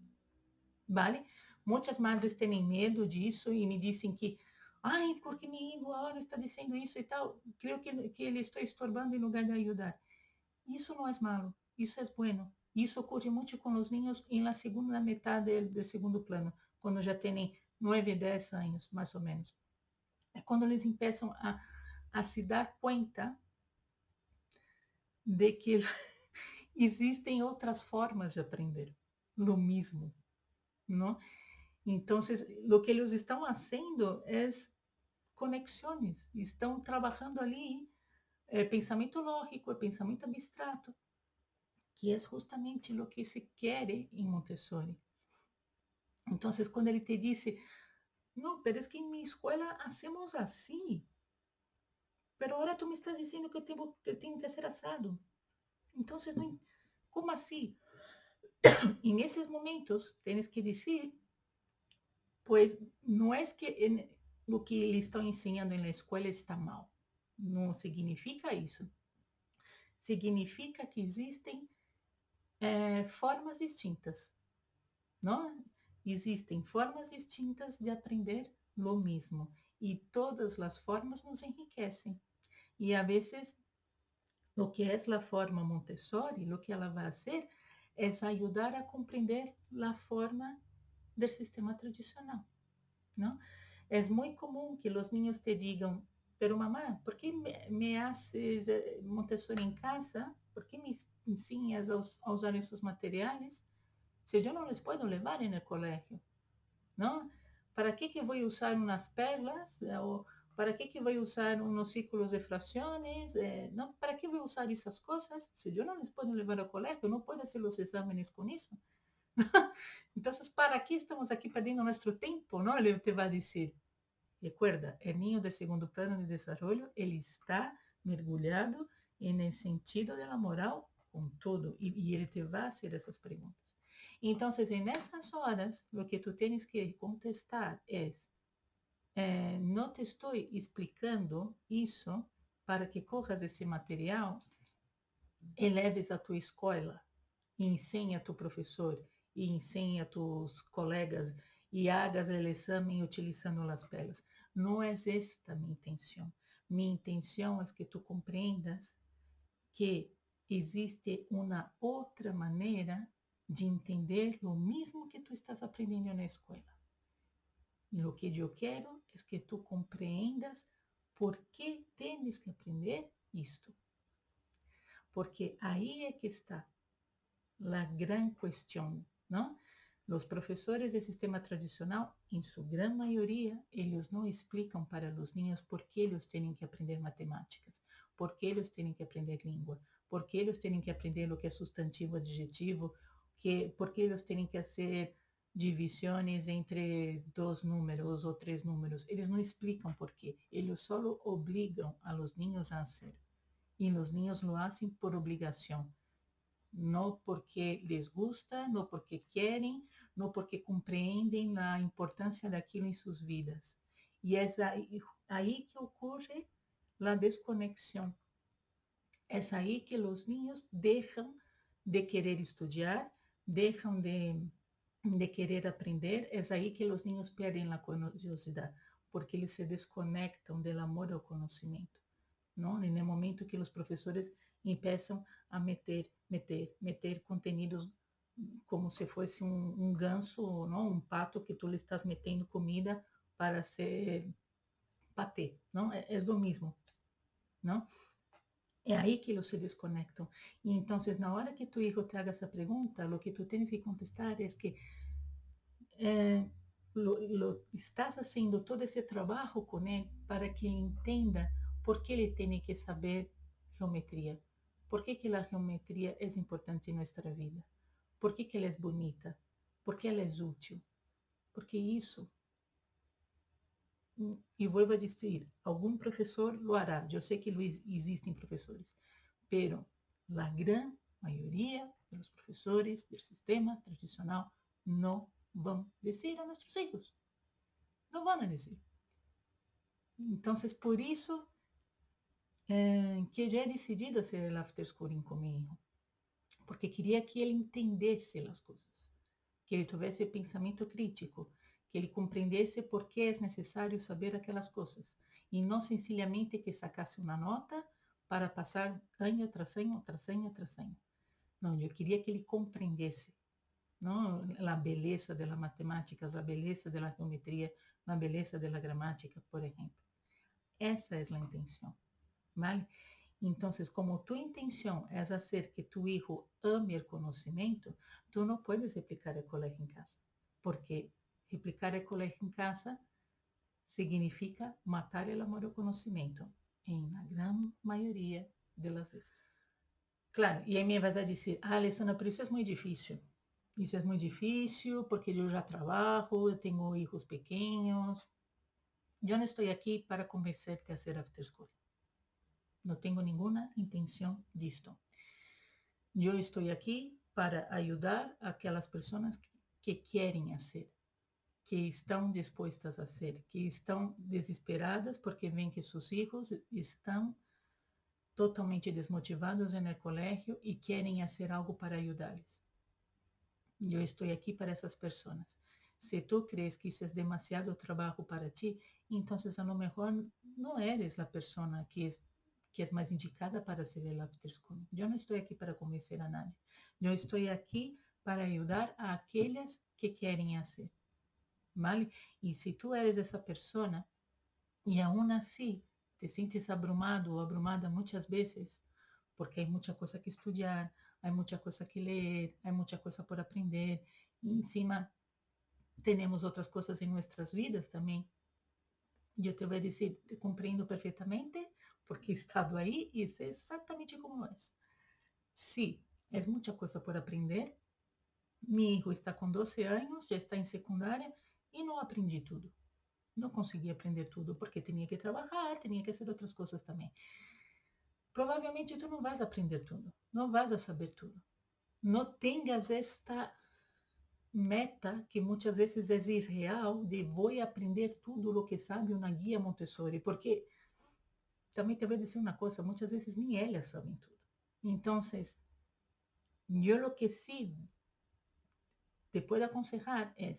vale? Muitas madres têm medo disso e me dizem que, ai, porque meu hijo agora está dizendo isso e tal, creio que ele está estorbando em lugar de ajudar. Isso não é malo, isso é bueno. Isso ocorre muito com os niños na segunda metade do segundo plano, quando já têm 9, 10 anos, mais ou menos. É quando eles começam a se dar conta de que existem outras formas de aprender lo mesmo, não? Então, o que eles estão fazendo é conexões, estão trabalhando ali, pensamento lógico, pensamento abstrato, que é justamente o que se quer em Montessori. Então, quando ele te disse, não, pero es que em minha escola hacemos assim, pero agora tu me estás dizendo que eu tenho que ser assado. Então, não, como assim? E nesses momentos, tens que dizer, pois não é que o que eles estão ensinando na escola está mal. Não significa isso. Significa que existem formas distintas, não? Existem formas distintas de aprender lo mesmo e todas as formas nos enriquecem. E a vezes, o que é a forma Montessori, o que ela vai fazer é ajudar a compreender a forma do sistema tradicional, não? É muito comum que os niños te digam, pero mamá, ¿por que me haces Montessori em casa? ¿Por que me ensinas a usar esses materiais? Se eu não les puedo levar no colegio, não? ¿Para que vou usar umas perlas? Ou para que vou usar uns círculos de frações? Não, para que vou usar essas coisas? Se eu não les puedo levar ao colegio, não posso fazer os exames com isso. Então, para que estamos aqui perdendo nosso tempo? Não? Ele te vai dizer. Recuerda, o niño de segundo plano de desenvolvimento, ele está mergulhado no sentido da moral com tudo, e ele te vai fazer essas perguntas. Então, nessas horas, o que tu tens que contestar é, não te estou explicando isso para que corras esse material e leves a tua escola, e ensine a tu professor, e ensine a tus colegas, e hagas o exame utilizando as pelas. Não é esta minha intenção. Minha intenção é que tu compreendas que existe uma outra maneira de entender o mesmo que tu estás aprendendo na escola. E o que eu quero é que tu compreendas por que tens que aprender isto. Porque aí é que está a grande questão, não? Os professores do sistema tradicional, em sua grande maioria, eles não explicam para os niños por que eles têm que aprender matemáticas, por que eles têm que aprender língua, por que eles têm que aprender o que é substantivo, adjetivo, por que eles têm que fazer divisões entre 2 números ou 3 números. Eles não explicam por quê. Eles só obrigam a los niños a hacer. E os niños lo hacen por obrigação. Não porque les gusta, não porque querem, não porque compreendem a importância daquilo em suas vidas. E é aí que ocorre a desconexão. É aí que os niños deixam de querer estudar, deixam de querer aprender, é aí que os niños perdem a curiosidade, porque eles se desconectam do amor ao conhecimento, não? No momento que os professores começam a meter conteúdos como se fosse ganso, não? Um pato que tu lhe estás metendo comida para ser patê, não? É do mesmo, não? É aí que eles se desconectam. E então, na hora que tu hijo te haga essa pergunta, o que tu tens que contestar é que estás fazendo todo esse trabalho com ele para que ele entenda por que ele tem que saber geometria. Por que a geometria é importante em nossa vida? Por que ela é bonita? Por que ela é útil? Porque isso, e vou a dizer, algum professor lo hará. Eu sei que existem professores, pero a grande maioria dos professores do sistema tradicional não vão dizer a nossos filhos. Não vão dizer. Então, por isso que eu já he decidido fazer o after schooling com meu filho, porque queria que ele entendesse as coisas, que ele tivesse pensamento crítico, que ele compreendesse por que é necessário saber aquelas coisas, e não sencillamente que sacasse uma nota para passar ano tras ano, tras ano, tras ano. Não, eu queria que ele compreendesse, não, a beleza da matemática, a beleza da geometria, a beleza da gramática, por exemplo. Essa é a intenção, ¿vale? Então, como tu intenção é fazer que tu hijo ame o conhecimento, tu não puedes replicar o colégio em casa, porque replicar o colégio em casa significa matar o amor ao conhecimento, em a grande maioria das vezes. Claro, e aí me vas a dizer, Alessandra, pero isso é muito difícil. Isso é muito difícil porque eu já trabalho, eu tenho filhos pequenos. Eu não estou aqui para convencer-te a ser after school. Não tenho nenhuma intenção disto. Eu estou aqui para ajudar aquelas pessoas que querem fazer, que estão dispostas a ser, que estão desesperadas porque veem que seus filhos estão totalmente desmotivados no colégio e querem fazer algo para ajudá-los. Eu estou aqui para essas pessoas. Se tu crees que isso é demasiado trabalho para ti, então a lo mejor não eres a pessoa que é mais indicada para ser el after school. Eu não estou aqui para convencer a nadie. Eu estou aqui para ajudar a aqueles que querem fazer. ¿Vale? E se tu eres essa pessoa e aún assim te sientes abrumado ou abrumada muitas vezes, porque há muita coisa que estudar, há muita coisa que ler, há muita coisa por aprender, e encima temos outras coisas em nossas vidas também. Eu te vou dizer, te compreendo perfeitamente, porque he estado aí e sei exatamente como é. Sim, é muita coisa por aprender. Meu filho está com 12 anos, já está em secundária e não aprendi tudo. Não consegui aprender tudo porque tinha que trabalhar, tinha que fazer outras coisas também. Provavelmente tu não vais aprender tudo, não vais a saber tudo. Não tenhas esta meta que muitas vezes é irreal de vou aprender tudo o que sabe uma guia Montessori, porque também te vou dizer uma coisa, muitas vezes nem elas sabem tudo. Então, eu o que sim te puedo aconselhar é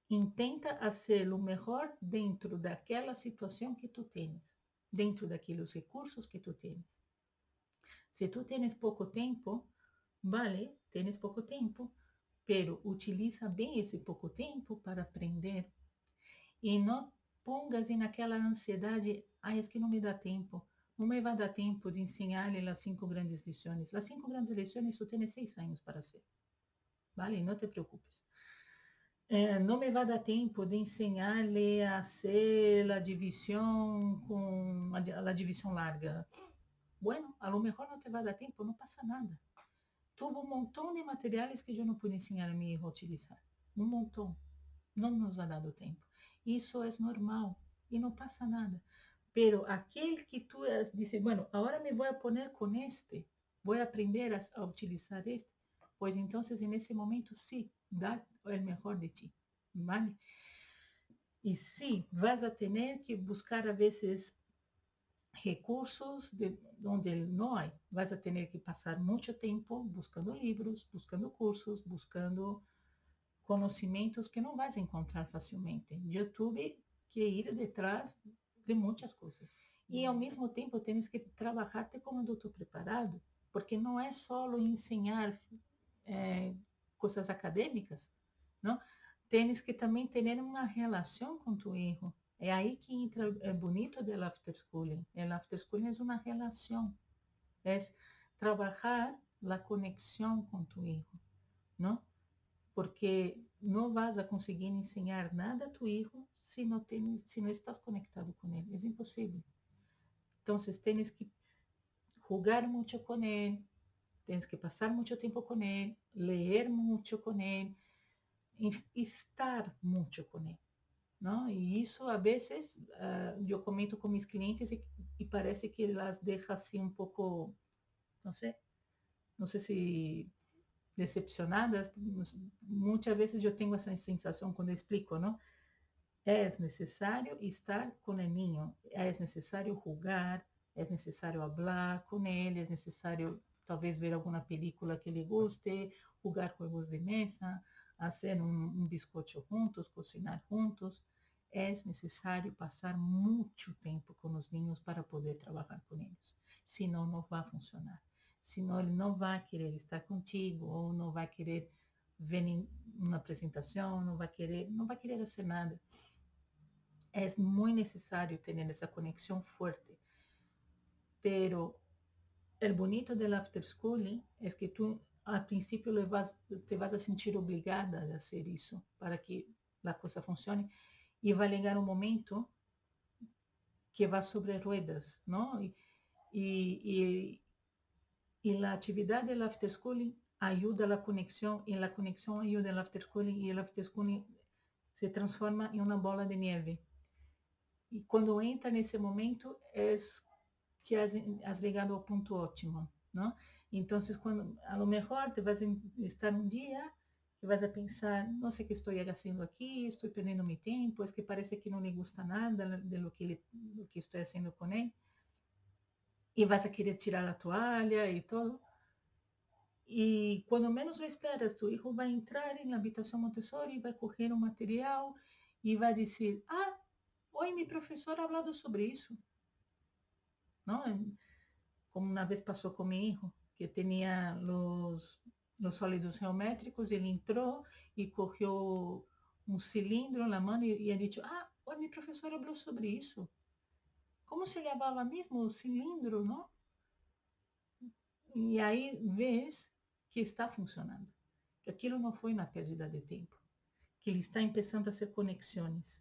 intenta fazer o melhor dentro daquela situação que tu tens, dentro daqueles recursos que tu tens. Se tu tens pouco tempo, vale, tens pouco tempo, pero utiliza bem esse pouco tempo para aprender e não pongas naquela ansiedade, é que não me dá tempo, não me vai dar tempo de ensinar-lhe as 5 grandes lições. As 5 grandes lições tu tens 6 anos para ser, vale? Não te preocupes. Não me vai dar tempo de ensinar-lhe a hacer a divisão com a divisão larga. Bueno, a lo mejor não te vai dar tempo, não passa nada. Tuvo un montón de materiales que yo no pude enseñar a mi hijo a utilizar. Un montón. No nos ha dado tiempo. Eso es normal y no pasa nada. Pero aquel que tú dices, bueno, ahora me voy a poner con este, voy a aprender a utilizar este, pues entonces en ese momento sí, da el mejor de ti, ¿vale? Y sí, vas a tener que buscar a veces recursos donde no hay. Vas a tener que pasar mucho tiempo buscando libros, buscando cursos, buscando conhecimentos que não vais encontrar facilmente. Eu tive que ir detrás de muitas coisas. E ao mesmo tempo tens que trabalhar-te como adulto preparado, porque não é só ensinar coisas acadêmicas, não? Tens que também ter uma relação com tu hijo. É aí que entra o bonito do after schooling. O after schooling é uma relação, é trabalhar a conexão com tu hijo, não? Porque não vas a conseguir ensinar nada a tu hijo se não estás conectado com ele. É impossível. Então, tens que jogar muito com ele, tens que passar muito tempo com ele, ler muito com ele, estar muito com ele. Não? E isso, a vezes, eu comento com meus clientes e parece que elas deixam assim um pouco, não sei se decepcionadas. Muitas vezes eu tenho essa sensação quando eu explico, não? É necessário estar com o niño, é necessário jogar, é necessário falar com ele, é necessário talvez ver alguma película que ele goste, jogar juegos de mesa, fazer um bizcocho juntos, cozinhar juntos. É necessário passar muito tempo com os niños para poder trabalhar com eles. Senão, não vai funcionar. Senão, ele não vai querer estar contigo, ou não vai querer ver uma apresentação, não vai querer fazer nada. É muito necessário ter essa conexão forte. Pero el bonito del after schooling es que tú al principio te vas a sentir obligada a hacer eso para que la cosa funcione y va a llegar un momento que va sobre ruedas, ¿no? Y la actividad del after schooling ayuda a la conexión, y la conexión ayuda al after schooling, y el after schooling se transforma en una bola de nieve. E quando entra nesse momento, é que has ligado ao ponto ótimo, não? Então, quando, a lo mejor, te vas a estar um dia que vas a pensar, não sei o que estou fazendo aqui, estou perdendo meu tempo, é que parece que não lhe gusta nada de lo que estou fazendo com ele, e vas a querer tirar a toalha e todo. E quando menos lo esperas, tu hijo vai entrar na habitação Montessori, vai correr o material e vai dizer, hoy mi profesor ha hablado sobre eso, ¿no? Como una vez pasó con mi hijo, que tenía los sólidos geométricos, y él entró y cogió un cilindro en la mano y ha dicho, hoy mi profesor habló sobre eso. ¿Cómo se llamaba mismo? Cilindro, ¿no? Y ahí ves que está funcionando, que aquilo no fue una pérdida de tiempo, que ele está empezando a hacer conexiones,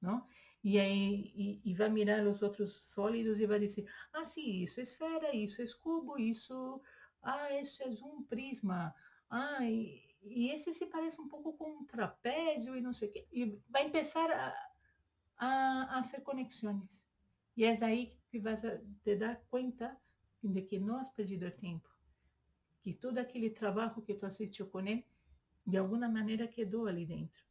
não? E aí vai mirar os outros sólidos e vai dizer, sim, isso é esfera, isso é cubo, isso é um prisma, e esse se parece um pouco com um trapézio e não sei o quê. E vai começar a hacer conexões. E é aí que vas a te dar conta de que não has perdido tempo, que todo aquele trabalho que tu has hecho com ele, de alguma maneira quedou ali dentro.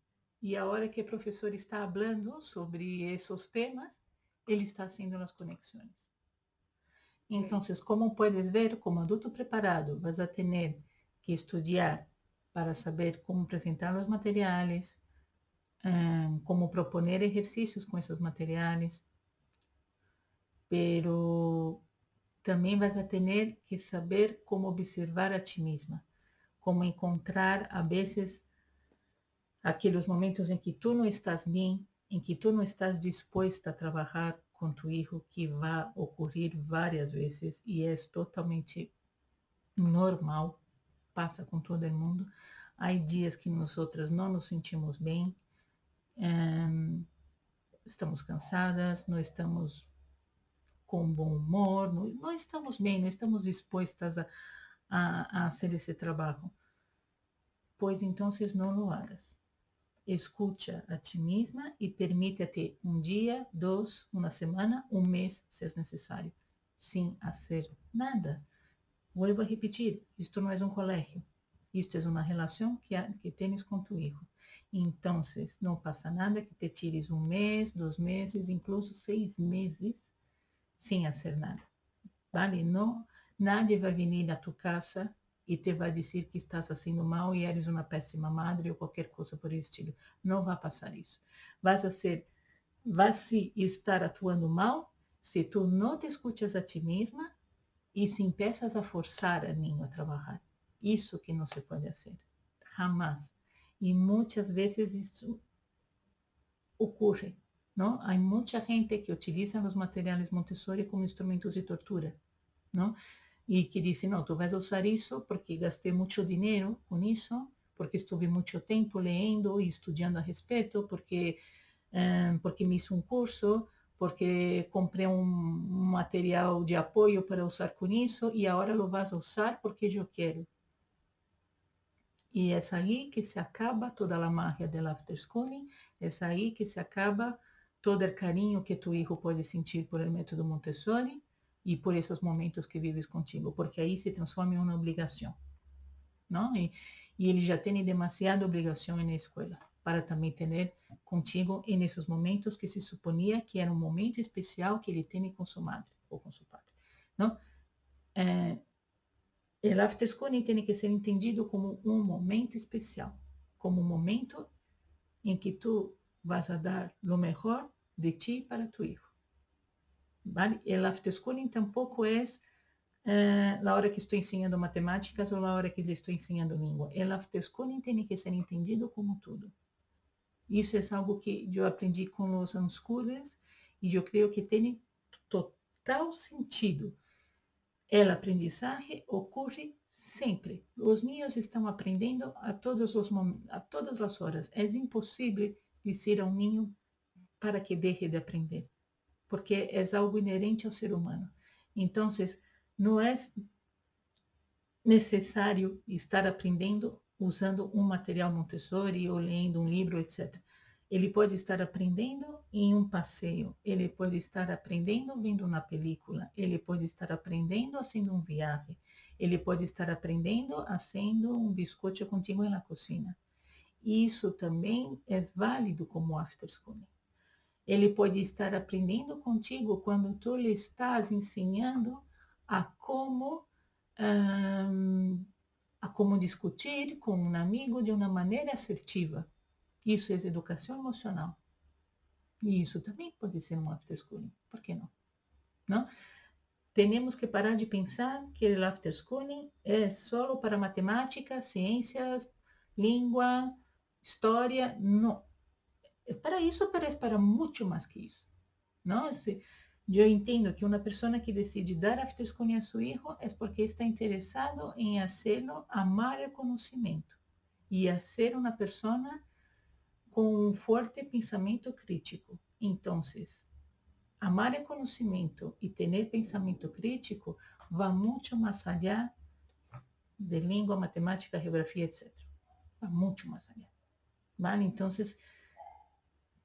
E a hora que o professor está falando sobre esses temas, ele está fazendo as conexões. Então, como puedes ver, como adulto preparado, vas a ter que estudar para saber como apresentar os materiais, como proponer exercícios com esses materiais, pero também vas a ter que saber como observar a ti mesma, como encontrar, a vezes, aqueles momentos em que tu não estás bem, em que tu não estás disposta a trabalhar com tu hijo, que vai ocorrer várias vezes e é totalmente normal, passa com todo mundo. Há dias que nós não nos sentimos bem, estamos cansadas, não estamos com bom humor, não estamos bem, não estamos dispostas a hacer ese trabajo, pues entonces no lo hagas. Escucha a ti misma y permítete un día, dos, una semana, un mes, si es necesario, sin hacer nada. Vuelvo a repetir, esto no es un colegio, esto es una relación que tienes con tu hijo. Entonces, no pasa nada que te tires un mes, 2 meses, incluso 6 meses sin hacer nada, ¿vale? No, nadie va a venir a tu casa y te va a decir que estás haciendo mal y eres una pésima madre o cualquier cosa por el estilo. No va a pasar eso. Vas a estar actuando mal si tú no te escuchas a ti misma y si empiezas a forzar al niño a trabajar. Eso que no se puede hacer. Jamás. Y muchas veces eso ocurre, ¿no? Hay mucha gente que utiliza los materiales Montessori como instrumentos de tortura, ¿no? Y que dice, no, tú vas a usar eso porque gasté mucho dinero con eso, porque estuve mucho tiempo leyendo y estudiando a respeto, porque me hice un curso, porque compré un material de apoyo para usar con eso y ahora lo vas a usar porque yo quiero. Y es ahí que se acaba toda la magia del afterschooling, es ahí que se acaba todo el cariño que tu hijo puede sentir por el método Montessori y por esos momentos que vives contigo, porque ahí se transforma en una obligación, ¿no? Y él ya tiene demasiada obligación en la escuela para también tener contigo en esos momentos que se suponía que era un momento especial que ele tiene con su madre o con su padre, ¿no? El afterschooling tiene que ser entendido como un momento especial, como un momento en que tú vas a dar lo mejor de ti para tu hijo, ¿vale? El afterschooling tampoco es la hora que estoy enseñando matemáticas o la hora que le estoy enseñando lengua. El afterschooling tiene que ser entendido como todo. Isso é algo que eu aprendi com os unschoolers e eu creio que tem total sentido. O aprendizagem ocorre sempre. Os niños estão aprendendo a todas as horas. É impossível dizer a um niño para que deje de aprender, porque é algo inerente ao ser humano. Então, não é necessário estar aprendendo usando um material Montessori ou lendo um livro, etc. Ele pode estar aprendendo em um passeio, ele pode estar aprendendo vendo uma película, ele pode estar aprendendo fazendo um viagem, ele pode estar aprendendo fazendo um biscoito contigo na cozinha. Isso também é válido como afterschooling. Ele pode estar aprendendo contigo quando tu lhe estás ensinando a como a como discutir com um amigo de uma maneira assertiva. Isso é educação emocional. E isso também pode ser um afterschooling. Por que não? Não? Temos que parar de pensar que o afterschooling é só para matemática, ciências, língua, história. Não. É para isso, mas é para muito mais que isso. Não? Eu entendo que uma pessoa que decide dar afterschooling a seu filho é porque está interessado em fazê-lo amar o conhecimento e a ser uma pessoa com um forte pensamento crítico. Então, amar o conhecimento e ter pensamento crítico vai muito mais allá de língua, matemática, geografia, etc. Vai muito mais allá. Vale? Então,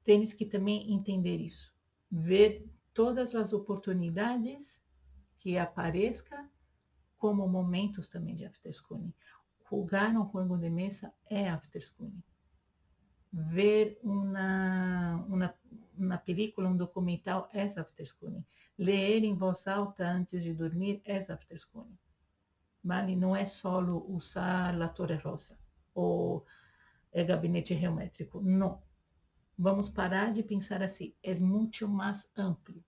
tens que também entender isso. Ver todas as oportunidades que apareçam como momentos também de afterschooling. Jogar um jogo de mesa é afterschooling. Ver uma película, um documental é afterschooling. Ler em voz alta antes de dormir é afterschooling. Vale? Não é só usar a Torre Rosa ou gabinete geométrico. Não. Vamos parar de pensar assim. É muito mais amplo.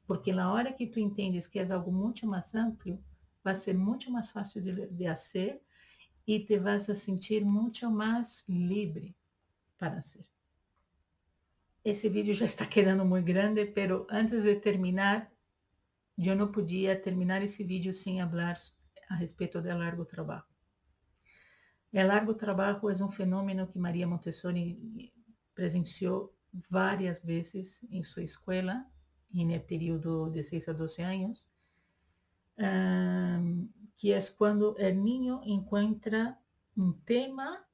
Porque na hora que tu entendes que é algo muito mais amplo, vai ser muito mais fácil de fazer e te vas a sentir muito mais livre para hacer. Esse vídeo já está quedando muito grande, pero antes de terminar, eu não podia terminar esse vídeo sem falar a respeito do largo trabalho. O largo trabalho é um fenômeno que Maria Montessori presenciou várias vezes em sua escola, no período de 6 a 12 anos, que é quando o niño encontra um tema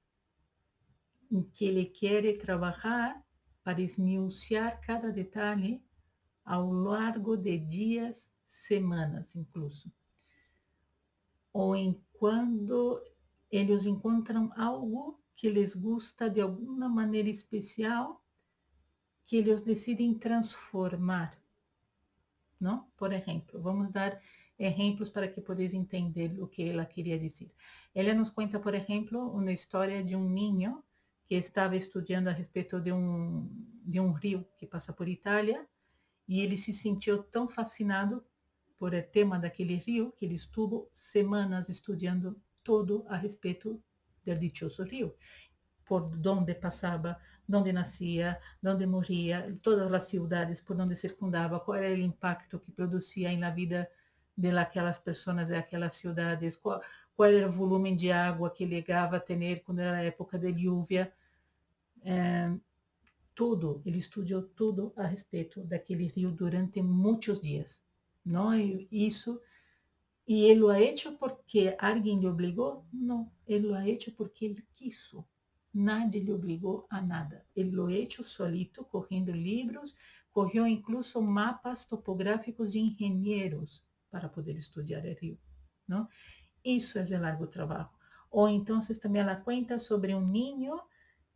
em que ele quer trabalhar para esmiuçar cada detalhe ao largo de dias, semanas incluso. Ou em quando eles encontram algo que lhes gusta de alguma maneira especial, que eles decidem transformar, não? Por exemplo, vamos dar exemplos para que podeis entender o que ela queria dizer. Ela nos conta, por exemplo, uma história de um niño que estava estudando a respeito de um rio que passa por Itália, e ele se sentiu tão fascinado por o tema daquele rio que ele estuvo semanas estudando todo a respeito do dichoso rio, por onde passava, onde nascia, onde morria, todas as cidades por onde circundava, qual era o impacto que produzia na vida daquelas pessoas e aquelas cidades, qual era o volume de água que legava a ter quando era a época de lluvia. Tudo, ele estudou tudo a respeito daquele rio durante muitos dias, não? E ele lo ha hecho porque alguém lhe obrigou? Não, ele lo ha hecho porque ele quis. Nadie lhe obrigou a nada. Ele lo ha hecho solito, correndo livros, correu incluso mapas topográficos de engenheiros para poder estudar o rio, não? Isso é de largo trabalho. Ou então, também ela conta sobre um niño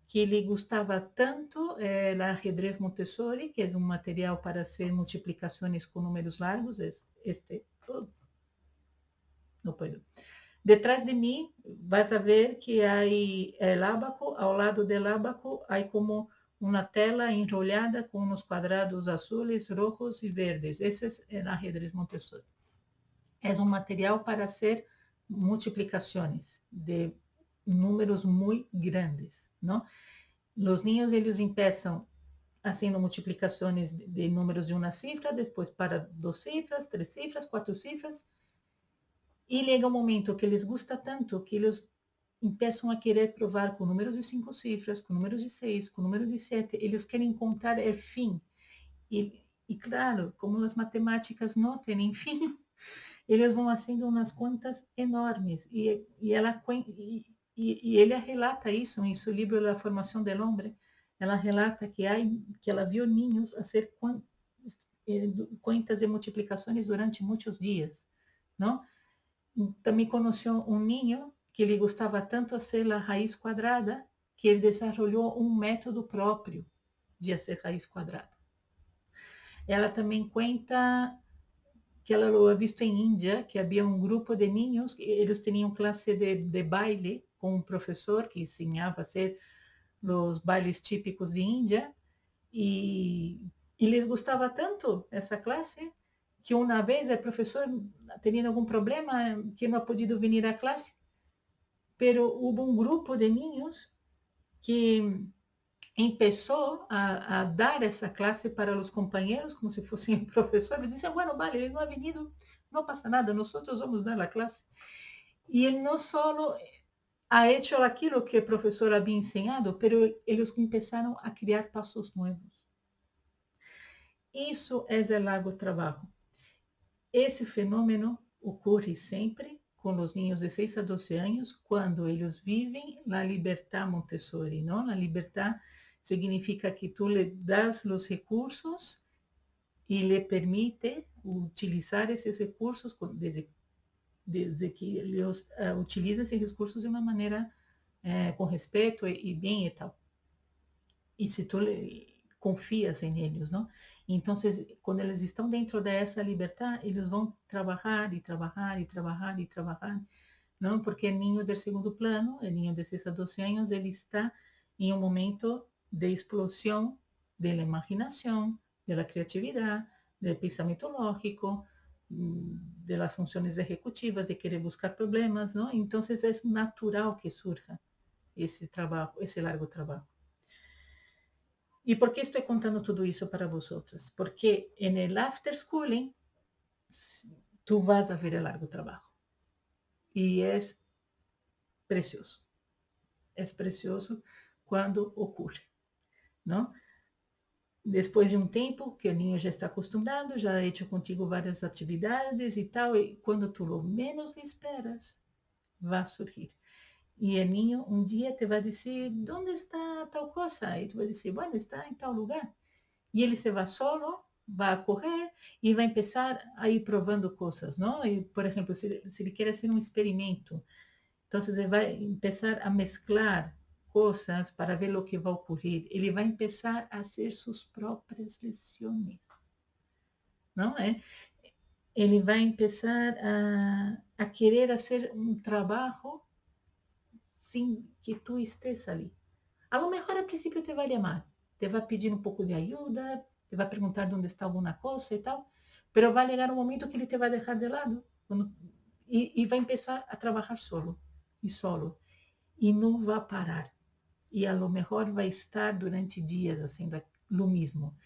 que lhe gostava tanto o ajedrez Montessori, que é um material para hacer multiplicações com números largos, não puedo. Detrás de mim, vas a ver que há o ábaco, ao lado do ábaco, há como uma tela enrolada com uns quadrados azules, rojos e verdes. Esse é o ajedrez Montessori. É um material para hacer multiplicações de números muito grandes, não? Os niños, eles começam haciendo multiplicações de números de uma cifra, depois para 2 cifras, 3 cifras, 4 cifras, e chega um momento que eles gusta tanto que eles começam a querer provar com números de 5 cifras, com números de 6, com números de 7, eles querem contar o fim. E claro, como as matemáticas não têm fim, eles vão fazendo umas contas enormes. E ela relata isso em seu livro La Formação del Hombre. Ela relata que ela viu niños fazer contas de multiplicações durante muitos dias, não? Também conheceu um niño que lhe gostava tanto fazer a raiz quadrada que ele desenvolveu um método próprio de fazer raiz quadrada. Ela também conta que ela lo ha visto em Índia, que havia um grupo de niños, eles tinham classe de baile com um professor que ensinava a fazer os bailes típicos de Índia, e lhes gostava tanto essa classe que uma vez o professor, tendo algum problema, que não ha podido vir à classe, pero houve um grupo de niños que começou a dar essa classe para os companheiros, como se fossem professores, e disseram, bueno, vale, ele não ha venido, não passa nada, nós vamos dar a classe. E ele não só ha hecho aquilo que o professor havia ensinado, pero eles começaram a criar passos novos. Isso é o largo trabalho. Esse fenômeno ocorre sempre com os niños de 6 a 12 anos, quando eles vivem a liberdade Montessori, não? A liberdade significa que tu le das os recursos e lhe permite utilizar esses recursos desde que eles utilizam esses recursos de uma maneira com respeito e bem e tal. E se tu confias em eles, não? Então, quando eles estão dentro dessa liberdade, eles vão trabalhar e trabalhar e trabalhar e trabalhar, não? Porque o niño do segundo plano, o niño de 6 a 12 anos, ele está em um momento de explosão da imaginação, da criatividade, do pensamento lógico, das funções executivas, de querer buscar problemas, não? Então, é natural que surja esse trabalho, esse largo trabalho. E por que estou contando tudo isso para vocês? Porque no after schooling, tu vas a ver o largo trabalho. E é precioso. É precioso quando ocorre, não? Depois de um tempo que o ninho já está acostumado, já ha hecho contigo várias atividades e tal, e quando tu lo menos lo esperas, va a surgir. Y el niño un día te va a decir, ¿dónde está tal cosa? Y tú vas a decir, bueno, está en tal lugar. Y él se va solo, va a correr y va a empezar a ir probando cosas, ¿no? Y, por ejemplo, si él quiere hacer un experimento, entonces él va a empezar a mezclar cosas para ver lo que va a ocurrir. Él va a empezar a hacer sus propias lesiones, ¿no? Él va a empezar a querer hacer un trabajo sin que tú estés ali. A lo mejor al principio te va a llamar, te va a pedir un poco de ayuda, te va a preguntar dónde está alguna cosa y tal, pero va a llegar un momento que él te va a dejar de lado y va a empezar a trabajar solo y solo y no va a parar. Y a lo mejor va a estar durante días haciendo lo mismo.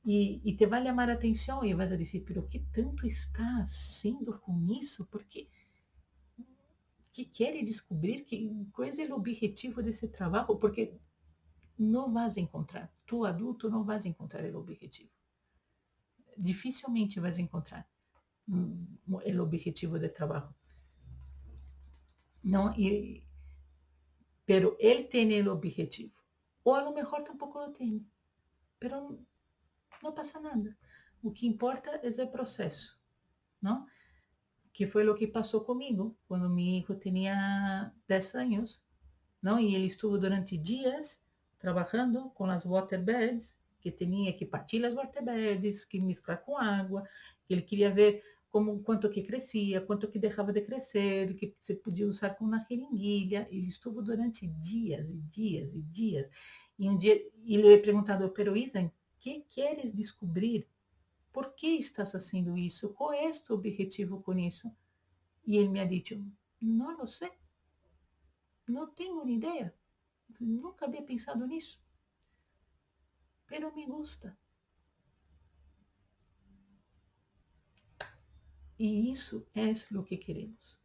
Y te va a llamar a atención y vas a decir, pero ¿qué tanto está haciendo con eso? Porque que quer descobrir que coisa é o objetivo desse trabalho, porque não vas encontrar. Tu adulto não vas encontrar o objetivo. Dificilmente vas encontrar o objetivo de trabalho. Não, pero ele tem o objetivo. Ou a lo mejor tampoco lo tem. Pero não passa nada. O que importa é o processo, não? Que foi o que passou comigo quando meu filho tinha 10 anos, não? E ele estuvo durante dias trabalhando com as waterbeds, que tinha que partir as waterbeds, que mesclar com água, que ele queria ver como quanto que crescia, quanto que deixava de crescer, que se podia usar com uma jeringuilha. Ele estuvo durante dias e dias e dias. E um dia ele lhe perguntado, pero Isa, que queres descobrir? Por que estás fazendo isso? Qual é o objetivo com isso? E ele me ha dicho, não lo sei. Não tenho ideia. Nunca havia pensado nisso. Pero me gusta. E isso é o que queremos.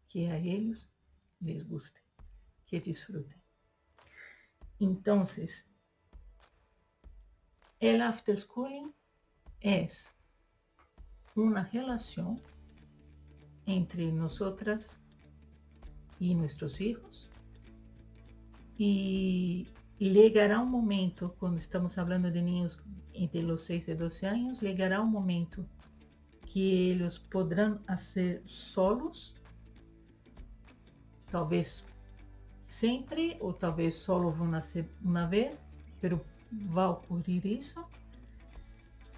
Que a eles les guste. Que disfrutem. Então, el afterschooling es una relación entre nosotras y nuestros hijos. Y llegará un momento, cuando estamos hablando de niños entre los 6 y 12 años, llegará un momento que ellos podrán hacer solos, talvez sempre, ou talvez solo vão nascer uma vez, pero vai ocorrer isso.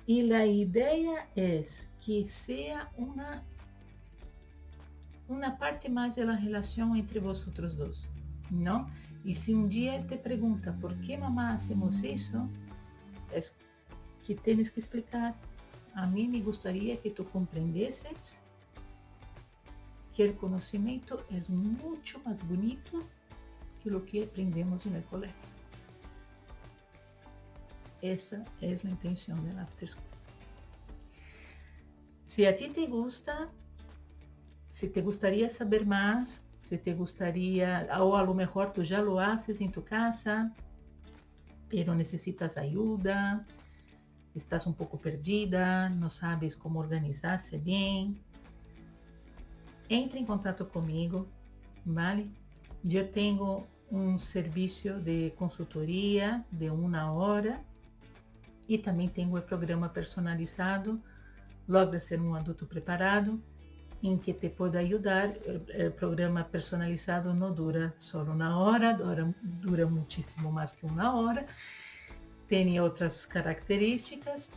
E a ideia é que seja uma parte mais da relação entre vosotros dois, não? E se um dia ele te pergunta por que mamá hacemos isso, é que tens que explicar. A mim me gostaria que tu compreendesses que o conhecimento é muito mais bonito que o que aprendemos no colegio. Essa é a intenção do After School. Se a ti te gusta, se te gustaría saber más, se te gustaría, ou a lo mejor tu já lo haces en tu casa, pero necesitas ayuda, estás un poco perdida, no sabes como organizarse bien, entre em contato comigo, ¿vale? Eu tenho um serviço de consultoria de 1 hora e também tenho o programa personalizado, Logra Ser um Adulto Preparado, em que te pode ajudar. O programa personalizado não dura só 1 hora, dura muitíssimo mais que 1 hora, tem outras características,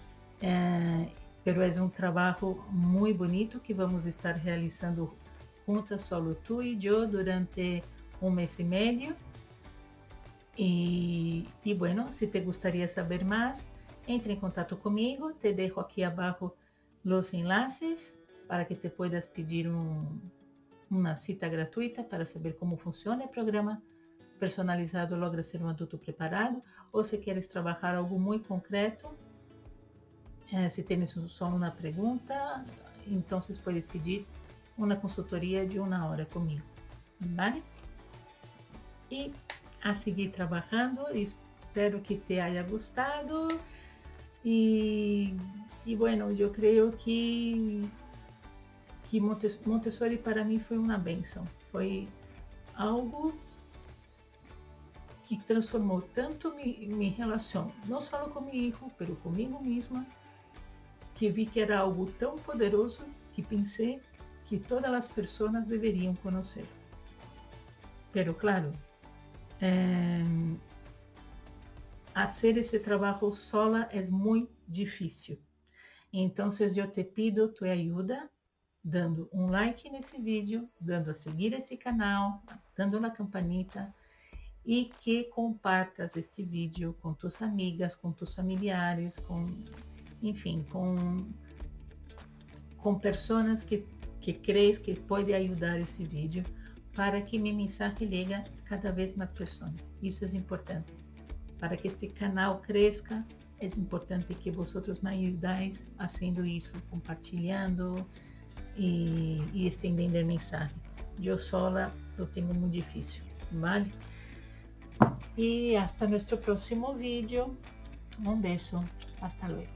pero é um trabalho muito bonito que vamos estar realizando juntas, solo tú y yo, durante 1 mês e medio. Y bueno, si te gustaría saber más, entre en contacto conmigo. Te dejo aquí abajo los enlaces para que te puedas pedir una cita gratuita para saber cómo funciona el programa personalizado Logra Ser un Adulto Preparado. O si quieres trabajar algo muy concreto, si tienes solo una pregunta, entonces puedes pedir uma consultoria de 1 hora comigo, ¿vale? E a seguir trabalhando, espero que te haya gustado y, y bueno, yo creo que Montessori para mí foi uma bênção, foi algo que transformou tanto minha relação, não só com meu filho, mas comigo mesma, que vi que era algo tão poderoso que pensei que todas as pessoas deveriam conhecer. Pero claro, hacer esse trabalho sola é muito difícil. Então, eu te pido tua ajuda, dando um like nesse vídeo, dando a seguir esse canal, dando na campanita e que compartas este vídeo com tuas amigas, com tus familiares, enfim, com pessoas que crees que pode ajudar esse vídeo para que minha mensagem chegue a cada vez mais pessoas. Isso é importante. Para que este canal cresça, é importante que vosotros me ajudais fazendo isso, compartilhando e estendendo a mensagem. Eu sola lo tenho muito difícil, vale? E hasta nosso próximo vídeo. Um beijo. Hasta luego.